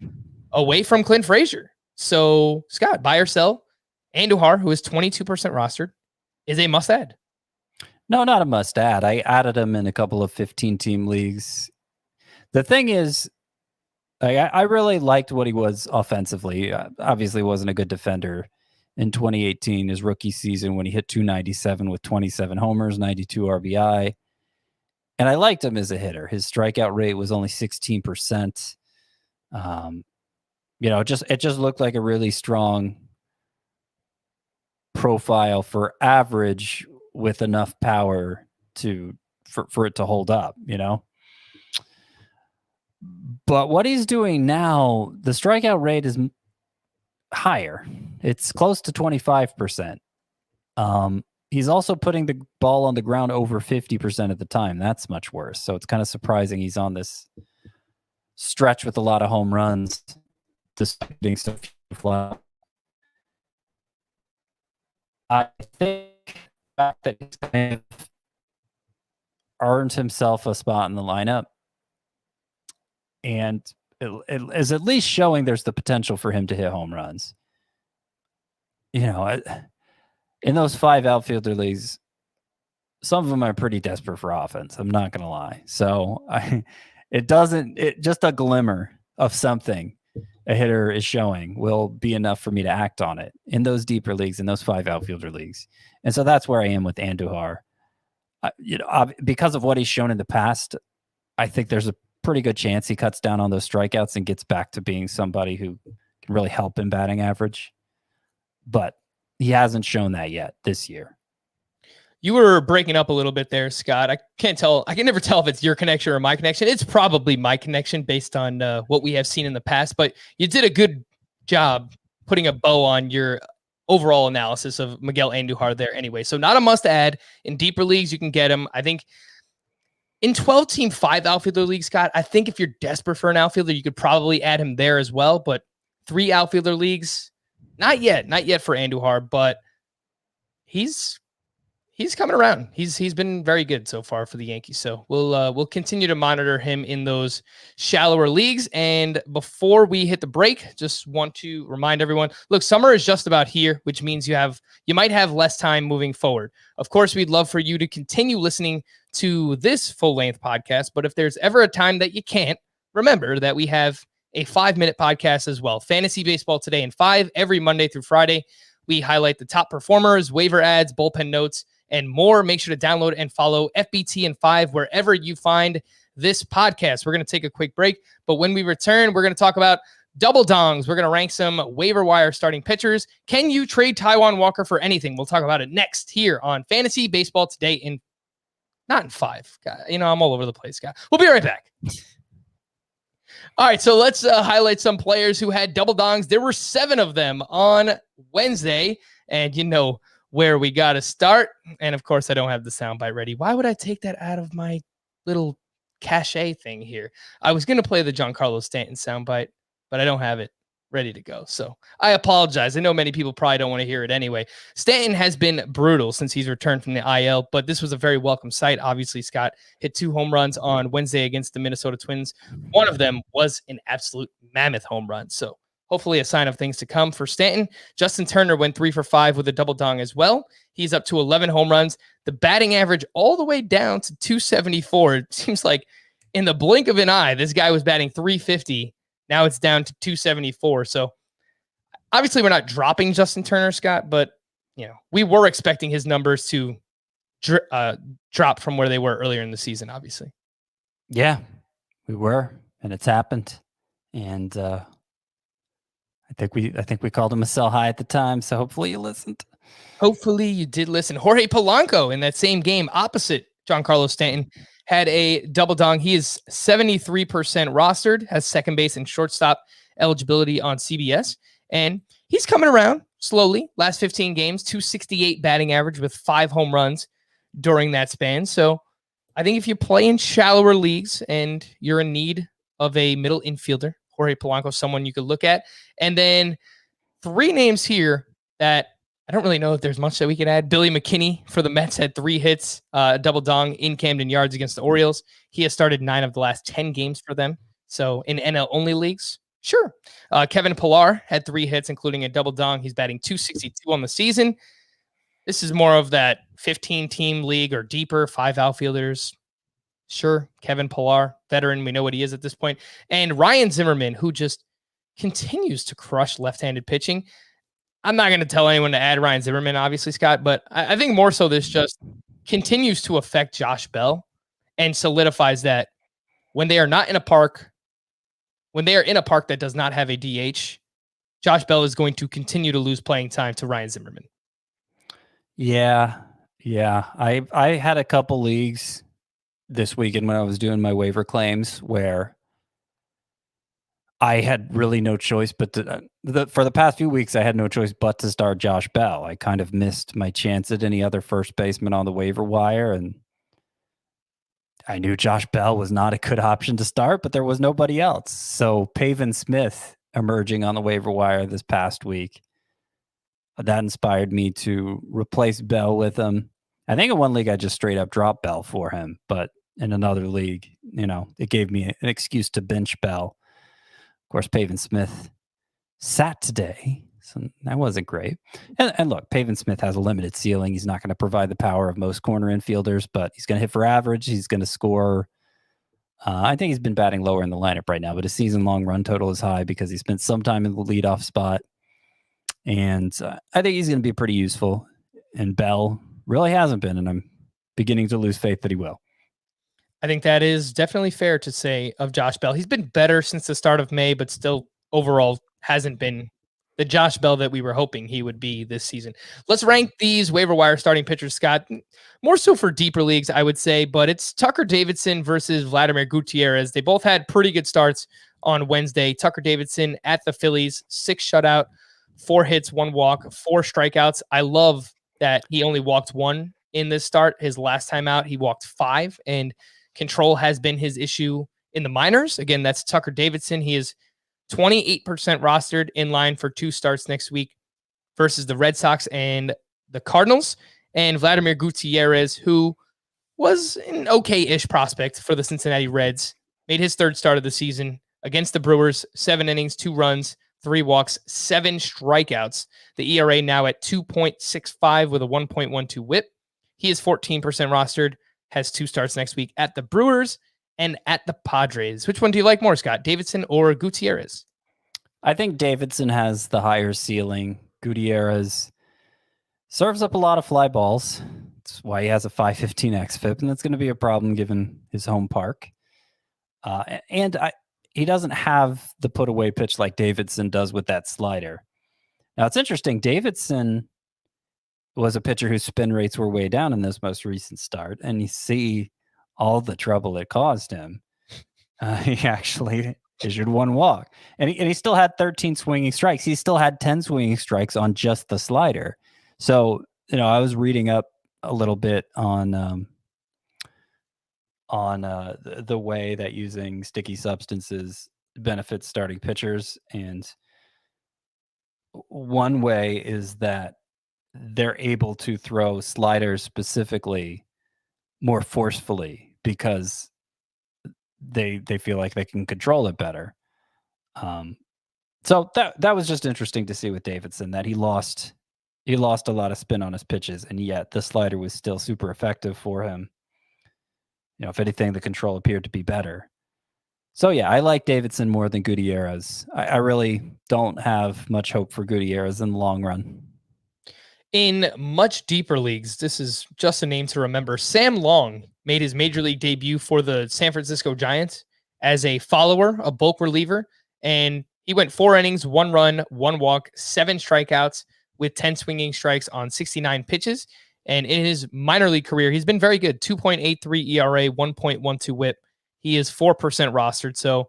away from Clint Frazier. So, Scott, buy or sell? Andujar, who is 22% rostered, is a must-add. No, not a must-add. I added him in a couple of 15-team leagues The thing is, I really liked what he was offensively. Obviously, wasn't a good defender in 2018, his rookie season, when he hit 297 with 27 homers, 92 RBI. And I liked him as a hitter. His strikeout rate was only 16%. It just looked like a really strong profile for average with enough power for it to hold up, But what he's doing now, the strikeout rate is higher. It's close to 25%. He's also putting the ball on the ground over 50% of the time. That's much worse. So it's kind of surprising he's on this stretch with a lot of home runs, despite getting so few fly. I think the fact that he's kind of earned himself a spot in the lineup, and it is at least showing there's the potential for him to hit home runs. In those 5 outfielder leagues, some of them are pretty desperate for offense. I'm not going to lie. So just a glimmer of something a hitter is showing will be enough for me to act on it in those deeper leagues, in those 5 outfielder leagues. And so that's where I am with Andujar. Because of what he's shown in the past, I think there's a pretty good chance he cuts down on those strikeouts and gets back to being somebody who can really help in batting average. But he hasn't shown that yet this year. You were breaking up a little bit there, Scott. I can never tell if it's your connection or my connection. It's probably my connection based on what we have seen in the past, but you did a good job putting a bow on your overall analysis of Miguel Andujar there anyway. So not a must add. In deeper leagues, you can get him. I think in 12-team 5 outfielder leagues, Scott, I think if you're desperate for an outfielder, you could probably add him there as well. But 3 outfielder leagues, not yet for Andujar, but he's coming around. He's been very good so far for the Yankees. So we'll continue to monitor him in those shallower leagues. And before we hit the break, just want to remind everyone, look, summer is just about here, which means you might have less time moving forward. Of course, we'd love for you to continue listening to this full-length podcast, but if there's ever a time that you can't, remember that we have a 5-minute podcast as well. Fantasy Baseball Today in 5 every Monday through Friday. We highlight the top performers, waiver ads, bullpen notes, and more. Make sure to download and follow FBT in 5 wherever you find this podcast. We're going to take a quick break, but when we return, we're going to talk about double dongs. We're going to rank some waiver wire starting pitchers. Can you trade Taijuan Walker for anything? We'll talk about it next here on Fantasy Baseball Today not in 5. God, I'm all over the place, guys. We'll be right back. All right, so let's highlight some players who had double dongs. There were 7 of them on Wednesday, and where we got to start. And of course, I don't have the soundbite ready. Why would I take that out of my little cachet thing here? I was going to play the Giancarlo Stanton soundbite, but I don't have it ready to go. So I apologize. I know many people probably don't want to hear it anyway. Stanton has been brutal since he's returned from the IL, but this was a very welcome sight. Obviously, Scott hit 2 home runs on Wednesday against the Minnesota Twins. One of them was an absolute mammoth home run. So hopefully a sign of things to come for Stanton. Justin Turner went 3 for 5 with a double dong as well. He's up to 11 home runs. The batting average all the way down to 274. It seems like in the blink of an eye, this guy was batting 350. Now it's down to 274. So obviously we're not dropping Justin Turner, Scott, but we were expecting his numbers to drop from where they were earlier in the season, obviously. Yeah, we were, and it's happened. And I think we called him a sell high at the time, so hopefully you listened. Hopefully you did listen. Jorge Polanco in that same game opposite Giancarlo Stanton had a double dong. He is 73% rostered, has second base and shortstop eligibility on CBS, and he's coming around slowly. Last 15 games, 268 batting average with 5 home runs during that span. So I think if you play in shallower leagues and you're in need of a middle infielder, Jorge Polanco is someone you could look at. And then 3 names here that I don't really know if there's much that we could add. Billy McKinney for the Mets had 3 hits, double dong in Camden Yards against the Orioles. He has started 9 of the last 10 games for them. So in NL only leagues, sure. Kevin Pillar had 3 hits, including a double dong. He's batting 262 on the season. This is more of that 15-team league or deeper, 5 outfielders. Sure. Kevin Pillar, veteran. We know what he is at this point. And Ryan Zimmerman, who just continues to crush left-handed pitching. I'm not going to tell anyone to add Ryan Zimmerman, obviously, Scott, but I think more so this just continues to affect Josh Bell and solidifies that when they are not in a park, when they are in a park that does not have a DH, Josh Bell is going to continue to lose playing time to Ryan Zimmerman. Yeah. I had a couple leagues this weekend when I was doing my waiver claims where I had really no choice but for the past few weeks, I had no choice but to start Josh Bell. I kind of missed my chance at any other first baseman on the waiver wire, and I knew Josh Bell was not a good option to start, but there was nobody else. So Pavin Smith emerging on the waiver wire this past week, that inspired me to replace Bell with him. I think in one league I just straight up dropped Bell for him, but in another league, it gave me an excuse to bench Bell. Of course, Pavin Smith sat today, so that wasn't great. And look, Pavin Smith has a limited ceiling. He's not going to provide the power of most corner infielders, but he's going to hit for average. He's going to score. I think he's been batting lower in the lineup right now, but his season-long run total is high because he spent some time in the leadoff spot. And I think he's going to be pretty useful. And Bell really hasn't been, and I'm beginning to lose faith that he will. I think that is definitely fair to say of Josh Bell. He's been better since the start of May, but still overall hasn't been the Josh Bell that we were hoping he would be this season. Let's rank these waiver wire starting pitchers, Scott. More so for deeper leagues, I would say, but it's Tucker Davidson versus Vladimir Gutierrez. They both had pretty good starts on Wednesday. Tucker Davidson at the Phillies, 6 shutout, 4 hits, 1 walk, 4 strikeouts. I love that he only walked 1 in this start. His last time out, he walked 5, and control has been his issue in the minors. Again, that's Tucker Davidson. He is 28% rostered, in line for 2 starts next week versus the Red Sox and the Cardinals. And Vladimir Gutierrez, who was an okay-ish prospect for the Cincinnati Reds, made his 3rd start of the season against the Brewers, 7 innings, 2 runs, 3 walks, 7 strikeouts. The ERA now at 2.65 with a 1.12 whip. He is 14% rostered, has 2 starts next week at the Brewers and at the Padres. Which one do you like more, Scott? Davidson or Gutierrez? I think Davidson has the higher ceiling. Gutierrez serves up a lot of fly balls. That's why he has a 515 xFIP, and that's going to be a problem given his home park. He doesn't have the put-away pitch like Davidson does with that slider. Now, it's interesting. Davidson was a pitcher whose spin rates were way down in this most recent start, and you see all the trouble it caused him. He actually issued 1 walk, and he still had 13 swinging strikes. He still had 10 swinging strikes on just the slider. So, I was reading up a little bit on the way that using sticky substances benefits starting pitchers, and one way is that they're able to throw sliders specifically more forcefully because they feel like they can control it better. So that was just interesting to see with Davidson, that he lost a lot of spin on his pitches, and yet the slider was still super effective for him. If anything, the control appeared to be better. So yeah, I like Davidson more than Gutierrez. I really don't have much hope for Gutierrez in the long run. In much deeper leagues, this is just a name to remember. Sam Long made his major league debut for the San Francisco Giants as a follower, a bulk reliever, and he went 4 innings, 1 run, 1 walk, 7 strikeouts with 10 swinging strikes on 69 pitches. And in his minor league career, he's been very good. 2.83 ERA, 1.12 whip. He is 4% rostered. So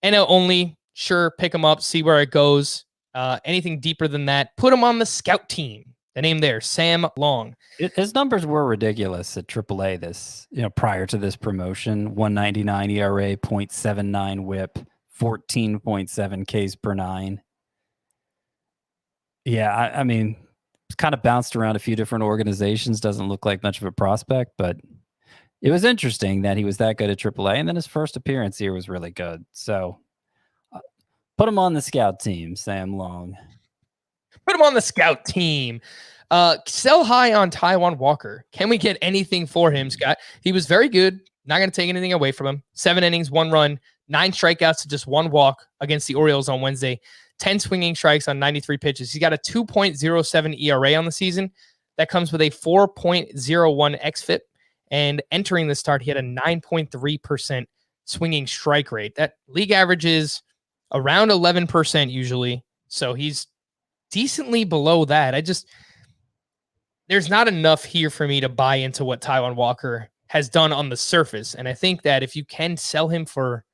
NL only, sure, pick him up, see where it goes. Anything deeper than that, put him on the scout team. The name there, Sam Long. His numbers were ridiculous at AAA this, prior to this promotion. 1.99 ERA, 0.79 whip, 14.7 Ks per 9. Yeah, I mean, it's kind of bounced around a few different organizations. Doesn't look like much of a prospect, but it was interesting that he was that good at AAA. And then his first appearance here was really good. So put him on the scout team, Sam Long. Put him on the scout team. Sell high on Taijuan Walker. Can we get anything for him, Scott? He was very good. Not going to take anything away from him. 7 innings, 1 run, 9 strikeouts to just 1 walk against the Orioles on Wednesday. 10 swinging strikes on 93 pitches. He's got a 2.07 ERA on the season. That comes with a 4.01 xFIP. And entering the start, he had a 9.3% swinging strike rate. That league average is around 11% usually. So he's decently below that. There's not enough here for me to buy into what Taijuan Walker has done on the surface. And I think that if you can sell him for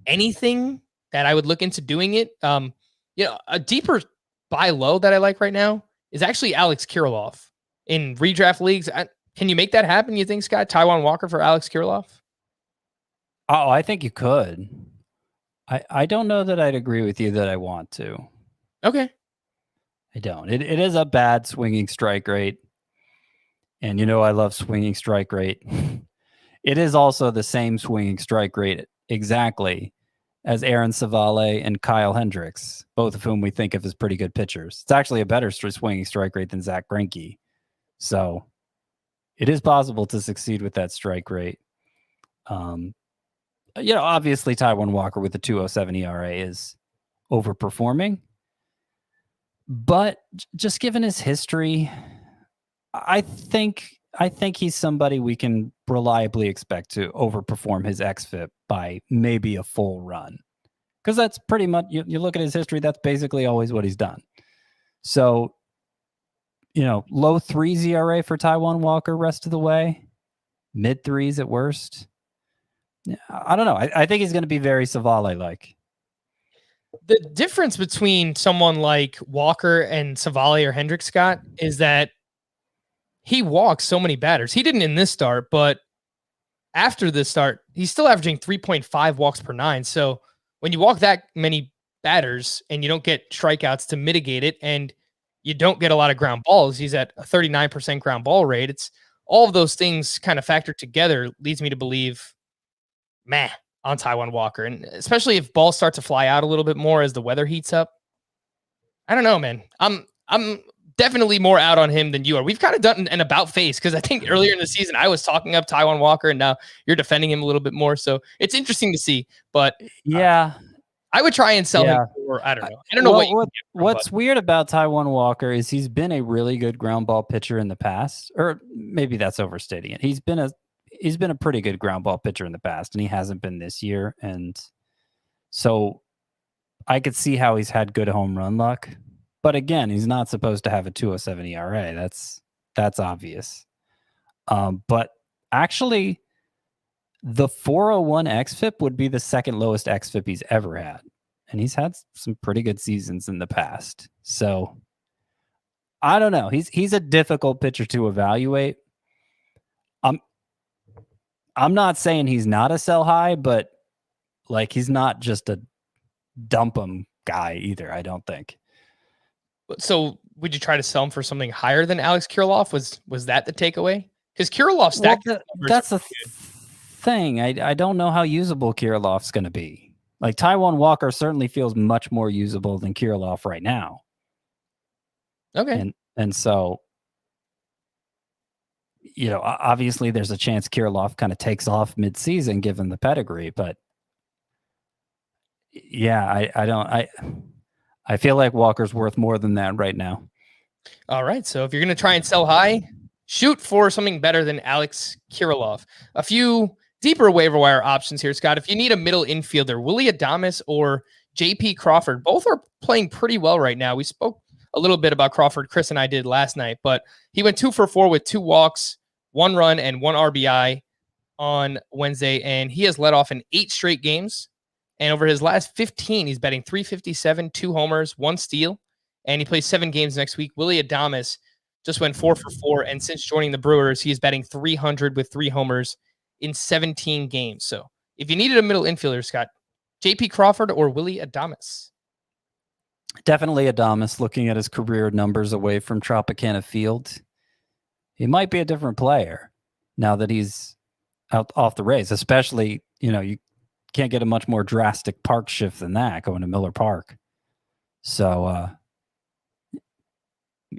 anything, that I would look into doing it. A deeper buy low that I like right now is actually Alex Kirilloff in redraft leagues. Can you make that happen, you think, Scott? Taijuan Walker for Alex Kirilloff? Oh, I think you could. I don't know that I'd agree with you that I want to. Okay. I don't. It is a bad swinging strike rate. And I love swinging strike rate. It is also the same swinging strike rate exactly as Aaron Savale and Kyle Hendricks, both of whom we think of as pretty good pitchers. It's actually a better swinging strike rate than Zach Greinke. So it is possible to succeed with that strike rate. Obviously Taijuan Walker with the 2.07 ERA is overperforming. But just given his history, I think he's somebody we can reliably expect to overperform his xFIP by maybe a full run. Because that's pretty much, you look at his history, that's basically always what he's done. So, low 3s ERA for Taijuan Walker rest of the way, mid 3s at worst. I don't know. I think he's going to be very Savale-like. The difference between someone like Walker and Savale or Hendricks, Scott, is that he walks so many batters. He didn't in this start, but after this start, he's still averaging 3.5 walks per 9. So when you walk that many batters and you don't get strikeouts to mitigate it, and you don't get a lot of ground balls, he's at a 39% ground ball rate. It's all of those things kind of factored together leads me to believe, on Taijuan Walker. And especially if balls start to fly out a little bit more as the weather heats up. I don't know, man. I'm definitely more out on him than you are. We've kind of done an about face because I think earlier in the season I was talking up Taijuan Walker and now you're defending him a little bit more. So it's interesting to see. But yeah, I would try and sell him for, I don't know. I don't know what's weird about Taijuan Walker is he's been a really good ground ball pitcher in the past, or maybe that's overstating it. He's been a pretty good ground ball pitcher in the past, and he hasn't been this year. And so I could see how he's had good home run luck. But again, he's not supposed to have a 2.07 ERA. That's obvious. But actually, the 4.01 xFIP would be the second lowest xFIP he's ever had. And he's had some pretty good seasons in the past. So I don't know. He's a difficult pitcher to evaluate. I'm not saying he's not a sell high, but he's not just a dump him guy either, I don't think. So would you try to sell him for something higher than Alex Kirilloff? Was that the takeaway? Because Kirilloff stacked. That's the thing. I don't know how usable Kirilloff's going to be. Taijuan Walker certainly feels much more usable than Kirilloff right now. Okay. And so, obviously there's a chance Kirilloff kind of takes off mid-season given the pedigree, but yeah, I feel like Walker's worth more than that right now. All right. So if you're going to try and sell high, shoot for something better than Alex Kirilloff. A few deeper waiver wire options here, Scott. If you need a middle infielder, Willy Adames or JP Crawford, both are playing pretty well right now. We spoke a little bit about Crawford, Chris and I did last night, but he went 2 for 4 with 2 walks, 1 run, and 1 RBI on Wednesday, and he has led off in 8 straight games. And over his last 15, he's batting .357, 2 homers, 1 steal, and he plays 7 games next week. Willy Adames just went 4 for 4, and since joining the Brewers, he is batting .300 with 3 homers in 17 games. So if you needed a middle infielder, Scott, JP Crawford or Willy Adames? Definitely Adames. Looking at his career numbers away from Tropicana Field, he might be a different player now that he's out off the Rays, especially, you can't get a much more drastic park shift than that going to Miller Park. So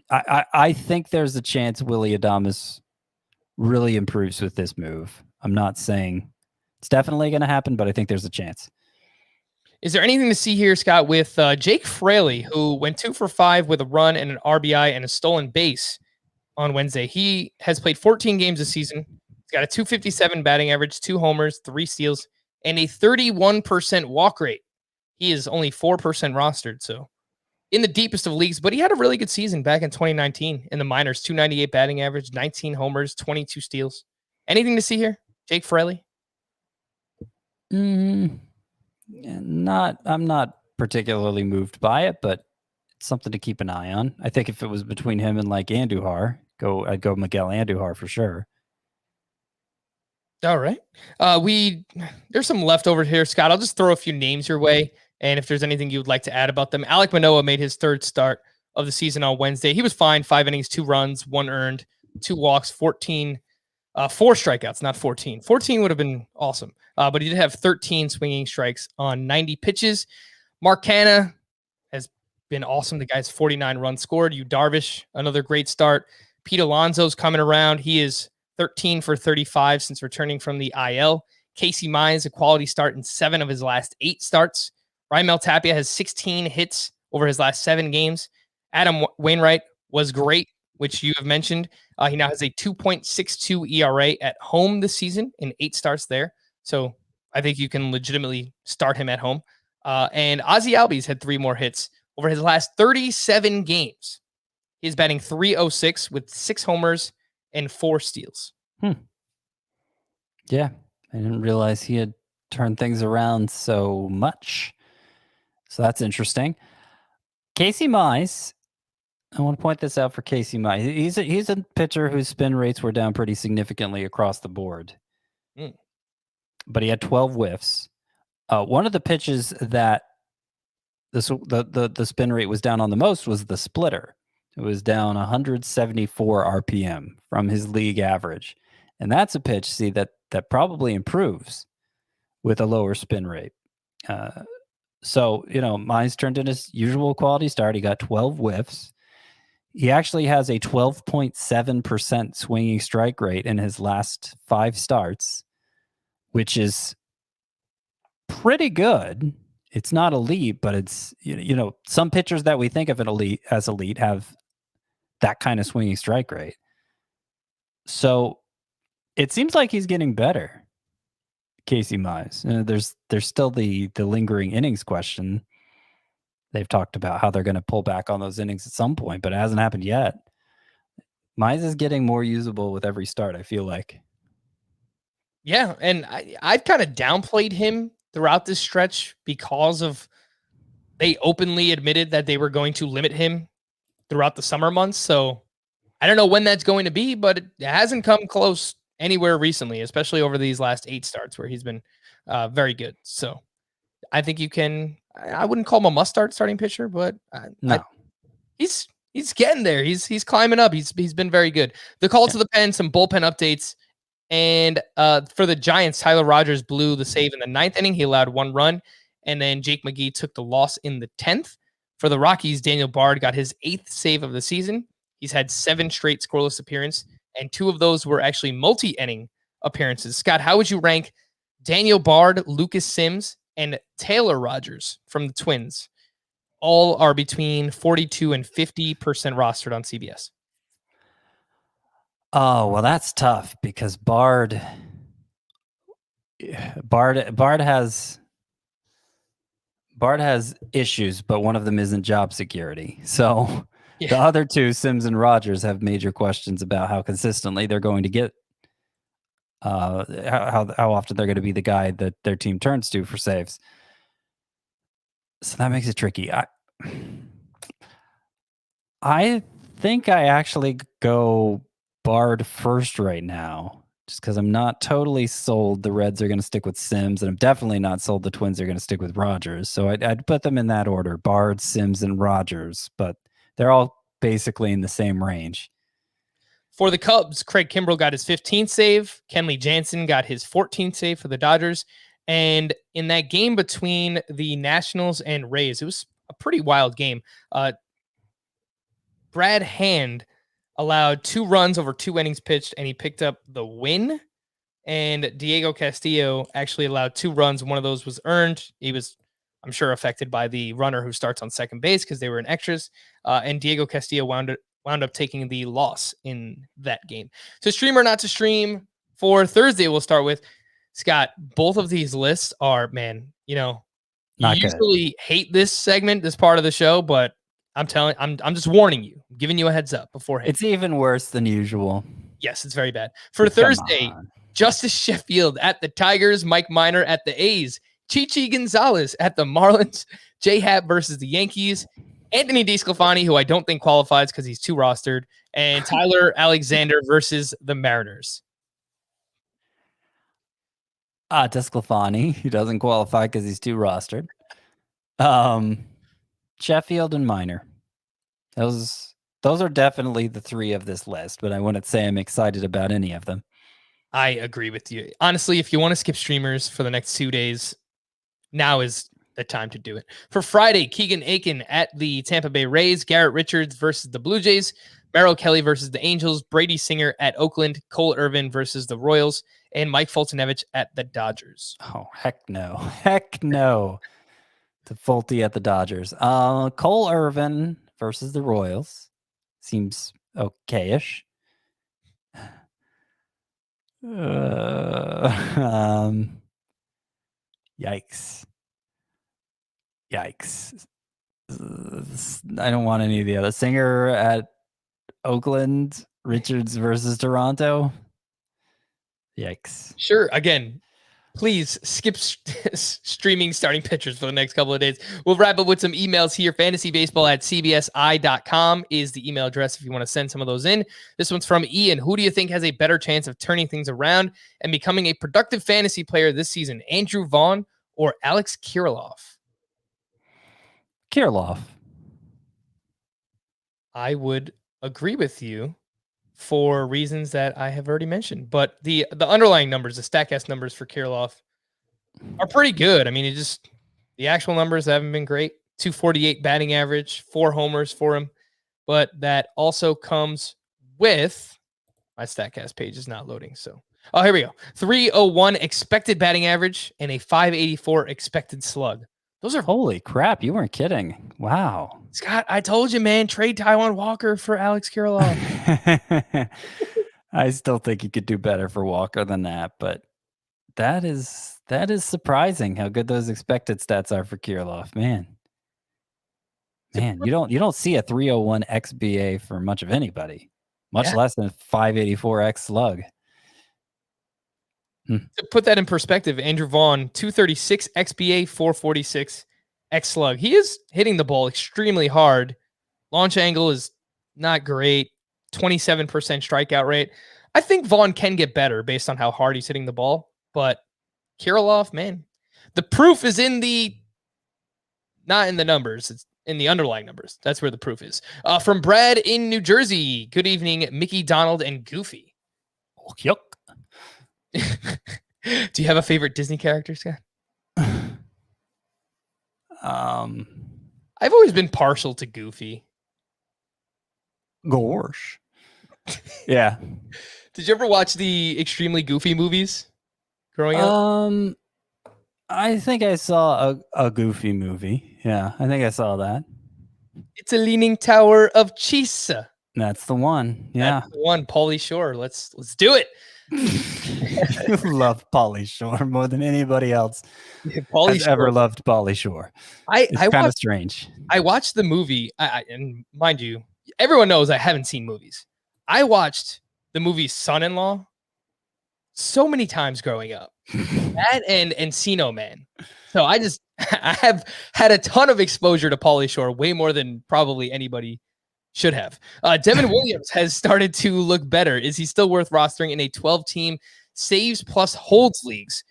I think there's a chance Willy Adames really improves with this move. I'm not saying it's definitely going to happen, but I think there's a chance. Is there anything to see here, Scott, with Jake Fraley, who went 2 for 5 with a run and an RBI and a stolen base on Wednesday? He has played 14 games this season. He's got a 257 batting average, 2 homers, 3 steals, and a 31% walk rate. He is only 4% rostered, so in the deepest of leagues, but he had a really good season back in 2019 in the minors, 298 batting average, 19 homers, 22 steals. Anything to see here, Jake Fraley? I'm not particularly moved by it, but it's something to keep an eye on. I think if it was between him and like Andujar, I'd go Miguel Andujar for sure. All right. There's some leftover here, Scott. I'll just throw a few names your way. And if there's anything you would like to add about them, Alek Manoah made his 3rd start of the season on Wednesday. He was fine. 5 innings, 2 runs, 1 earned, 2 walks, 4 strikeouts, not 14. 14 would have been awesome. But he did have 13 swinging strikes on 90 pitches. Mark Canha has been awesome. The guy's 49 runs scored. Yu Darvish, another great start. Pete Alonso's coming around. He is 13 for 35 since returning from the IL. Casey Mize, a quality start in 7 of his last 8 starts. Raimel Tapia has 16 hits over his last 7 games. Adam Wainwright was great, which you have mentioned. He now has a 2.62 ERA at home this season in 8 starts there. So I think you can legitimately start him at home. And Ozzie Albies had 3 more hits over his last 37 games. He's batting .306 with 6 homers and 4 steals. Yeah, I didn't realize he had turned things around so much. So that's interesting. Casey Mize, I want to point this out for Casey Mize. He's a pitcher whose spin rates were down pretty significantly across the board. But he had 12 whiffs. One of the pitches that the spin rate was down on the most was the splitter. It was down 174 RPM from his league average. And that's a pitch, that probably improves with a lower spin rate. So, Mize turned in his usual quality start. He got 12 whiffs. He actually has a 12.7% swinging strike rate in his last 5 starts, which is pretty good. It's not elite, but it's, some pitchers that we think of as elite have that kind of swinging strike rate. So it seems like he's getting better. Casey Mize. There's still the lingering innings question. They've talked about how they're going to pull back on those innings at some point, but it hasn't happened yet. Mize is getting more usable with every start, I feel like. Yeah, and I've kind of downplayed him throughout this stretch because of they openly admitted that they were going to limit him throughout the summer months. So I don't know when that's going to be, but it hasn't come close anywhere recently, especially over these last 8 starts where he's been very good. So I think I wouldn't call him a must-start starting pitcher, but no, he's getting there. He's climbing up. He's been very good. The call to the pen, some bullpen updates. And for the Giants, Tyler Rogers blew the save in the 9th inning. He allowed 1 run. And then Jake McGee took the loss in the 10th. For the Rockies, Daniel Bard got his 8th save of the season. He's had 7 straight scoreless appearances, and 2 of those were actually multi-inning appearances. Scott, how would you rank Daniel Bard, Lucas Sims, and Taylor Rogers from the Twins? All are between 42 and 50% rostered on CBS. Oh, well, that's tough because Bard has issues, but one of them isn't job security. So the other 2, Sims and Rogers, have major questions about how consistently they're going to get how often they're going to be the guy that their team turns to for saves. So that makes it tricky. I think I actually go Bard first right now, just because I'm not totally sold the Reds are going to stick with Sims, and I'm definitely not sold the Twins are going to stick with Rogers. So I'd put them in that order: Bard, Sims, and Rogers. But they're all basically in the same range. For the Cubs, Craig Kimbrell got his 15th save. Kenley Jansen got his 14th save for the Dodgers. And in that game between the Nationals and Rays, it was a pretty wild game. Brad Hand allowed 2 runs over 2 innings pitched, and he picked up the win. and Diego Castillo actually allowed 2 runs. One of those was earned. He was, I'm sure, affected by the runner who starts on second base because they were in extras. And Diego Castillo wound up taking the loss in that game. So stream or not to stream for Thursday, we'll start with. Scott, both of these lists are, man, Not you good. usually hate this segment, this part of the show, but I'm just warning you, giving you a heads up beforehand. It's even worse than usual. Yes, it's very bad. For Come Thursday, on. Justice Sheffield at the Tigers, Mike Minor at the A's, Chichi Gonzalez at the Marlins, J-Happ versus the Yankees, Anthony DeSclafani, who I don't think qualifies because he's too rostered, and Tyler Alexander versus the Mariners. DeSclafani, he doesn't qualify because he's too rostered. Sheffield and Minor. Those are definitely the 3 of this list, but I wouldn't say I'm excited about any of them. I agree with you. Honestly, if you want to skip streamers for the next 2 days, now is the time to do it. For Friday, Keegan Aiken at the Tampa Bay Rays, Garrett Richards versus the Blue Jays, Merrill Kelly versus the Angels, Brady Singer at Oakland, Cole Irvin versus the Royals, and Mike Fultonevich at the Dodgers. Oh, heck no. Heck no. To Fulte at the Dodgers. Cole Irvin versus the Royals. Seems okay-ish. Yikes. I don't want any of the other. Singer at Oakland, Richards versus Toronto. Yikes. Sure. Again, please skip streaming starting pitchers for the next couple of days. We'll wrap up with some emails here. fantasybaseball@cbsi.com is the email address if you want to send some of those in. This one's from Ian. Who do you think has a better chance of turning things around and becoming a productive fantasy player this season? Andrew Vaughn or Alex Kirilloff? Kirilloff. I would agree with you for reasons that I have already mentioned. But the underlying numbers, the StatCast numbers for Kirilloff are pretty good. I mean, the actual numbers haven't been great. 248 batting average, 4 homers for him. But that also comes with my StatCast page is not loading. So, here we go. 301 expected batting average and a 584 expected slug. Those are Holy crap, you weren't kidding. Wow. Scott, I told you, man, trade Taijuan Walker for Alex Kirilloff. I still think you could do better for Walker than that, but that is surprising how good those expected stats are for Kirilloff, man. Man, you don't see a 301 xBA for much of anybody, much less than 584 x slug. To put that in perspective, Andrew Vaughn, 236 xBA, 446 x slug. He is hitting the ball extremely hard. Launch angle is not great. 27% strikeout rate. I think Vaughn can get better based on how hard he's hitting the ball, but Kirilloff, man, the proof is not in the numbers. It's in the underlying numbers. That's where the proof is. From Brad in New Jersey. Good evening, Mickey, Donald, and Goofy. Oh, yuck. Do you have a favorite Disney character, Scott? I've I've always been partial to Goofy. Gosh. Yeah. Did you ever watch the extremely Goofy movies growing up? I think I saw a Goofy movie. Yeah, I think I saw that. It's a Leaning Tower of Chisa. That's the one. Yeah. That's the one, Pauly Shore. Let's do it. You love Pauly Shore more than anybody else Pauly has Shore. ever loved Pauly Shore. It's kind of strange. I watched the movie, and mind you, everyone knows I haven't seen movies. I watched the movie Son-in-Law so many times growing up. That and Encino Man. So I have had a ton of exposure to Pauly Shore, way more than probably anybody should have. Devin Williams has started to look better. Is he still worth rostering in a 12-team saves plus holds leagues?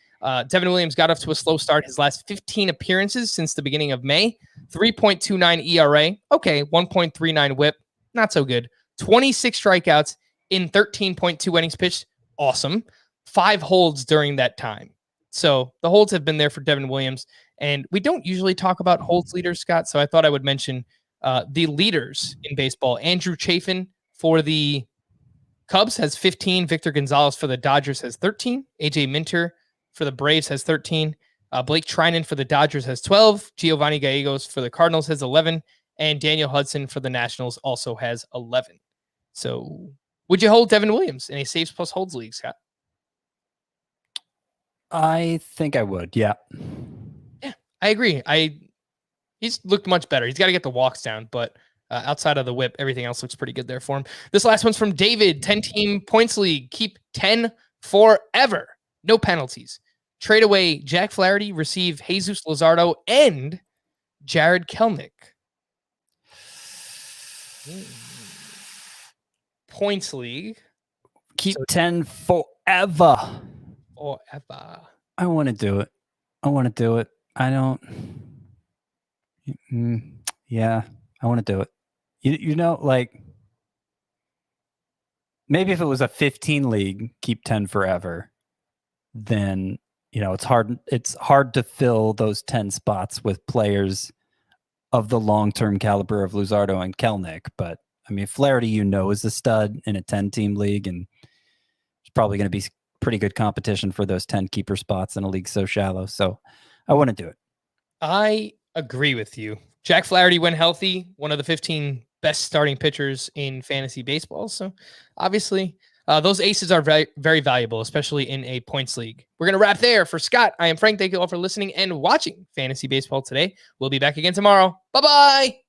Devin Williams got off to a slow start his last 15 appearances since the beginning of May. 3.29 ERA. Okay, 1.39 whip. Not so good. 26 strikeouts in 13.2 innings pitched. Awesome. 5 holds during that time. So the holds have been there for Devin Williams. And we don't usually talk about holds leaders, Scott, so I thought I would mention the leaders in baseball. Andrew Chafin for the Cubs has 15. Victor Gonzalez for the Dodgers has 13. AJ Minter for the Braves has 13. Blake Trinan for the Dodgers has 12. Giovanni Gallegos for the Cardinals has 11. And Daniel Hudson for the Nationals also has 11. So would you hold Devin Williams in a saves plus holds league, Scott? I think I would. Yeah. Yeah, I agree. He's looked much better. He's got to get the walks down, but outside of the whip, everything else looks pretty good there for him. This last one's from David, 10-team points league. Keep 10 forever. No penalties. Trade away Jack Flaherty, receive Jesus Luzardo and Jared Kelenic. Points league. Keep 10 forever. Forever. I want to do it. I don't. Yeah, I want to do it. You know, like maybe if it was a 15 league, keep 10 forever, then, you know, it's hard to fill those 10 spots with players of the long-term caliber of Luzardo and Kelenic. But I mean, Flaherty, you know, is a stud in a 10-team league, and it's probably going to be pretty good competition for those 10 keeper spots in a league so shallow. So I want to do it. I agree with you. Jack Flaherty, when healthy, one of the 15 best starting pitchers in fantasy baseball. So obviously those aces are very, very valuable, especially in a points league. We're going to wrap there. For Scott, I am Frank. Thank you all for listening and watching Fantasy Baseball today. We'll be back again tomorrow. Bye-bye.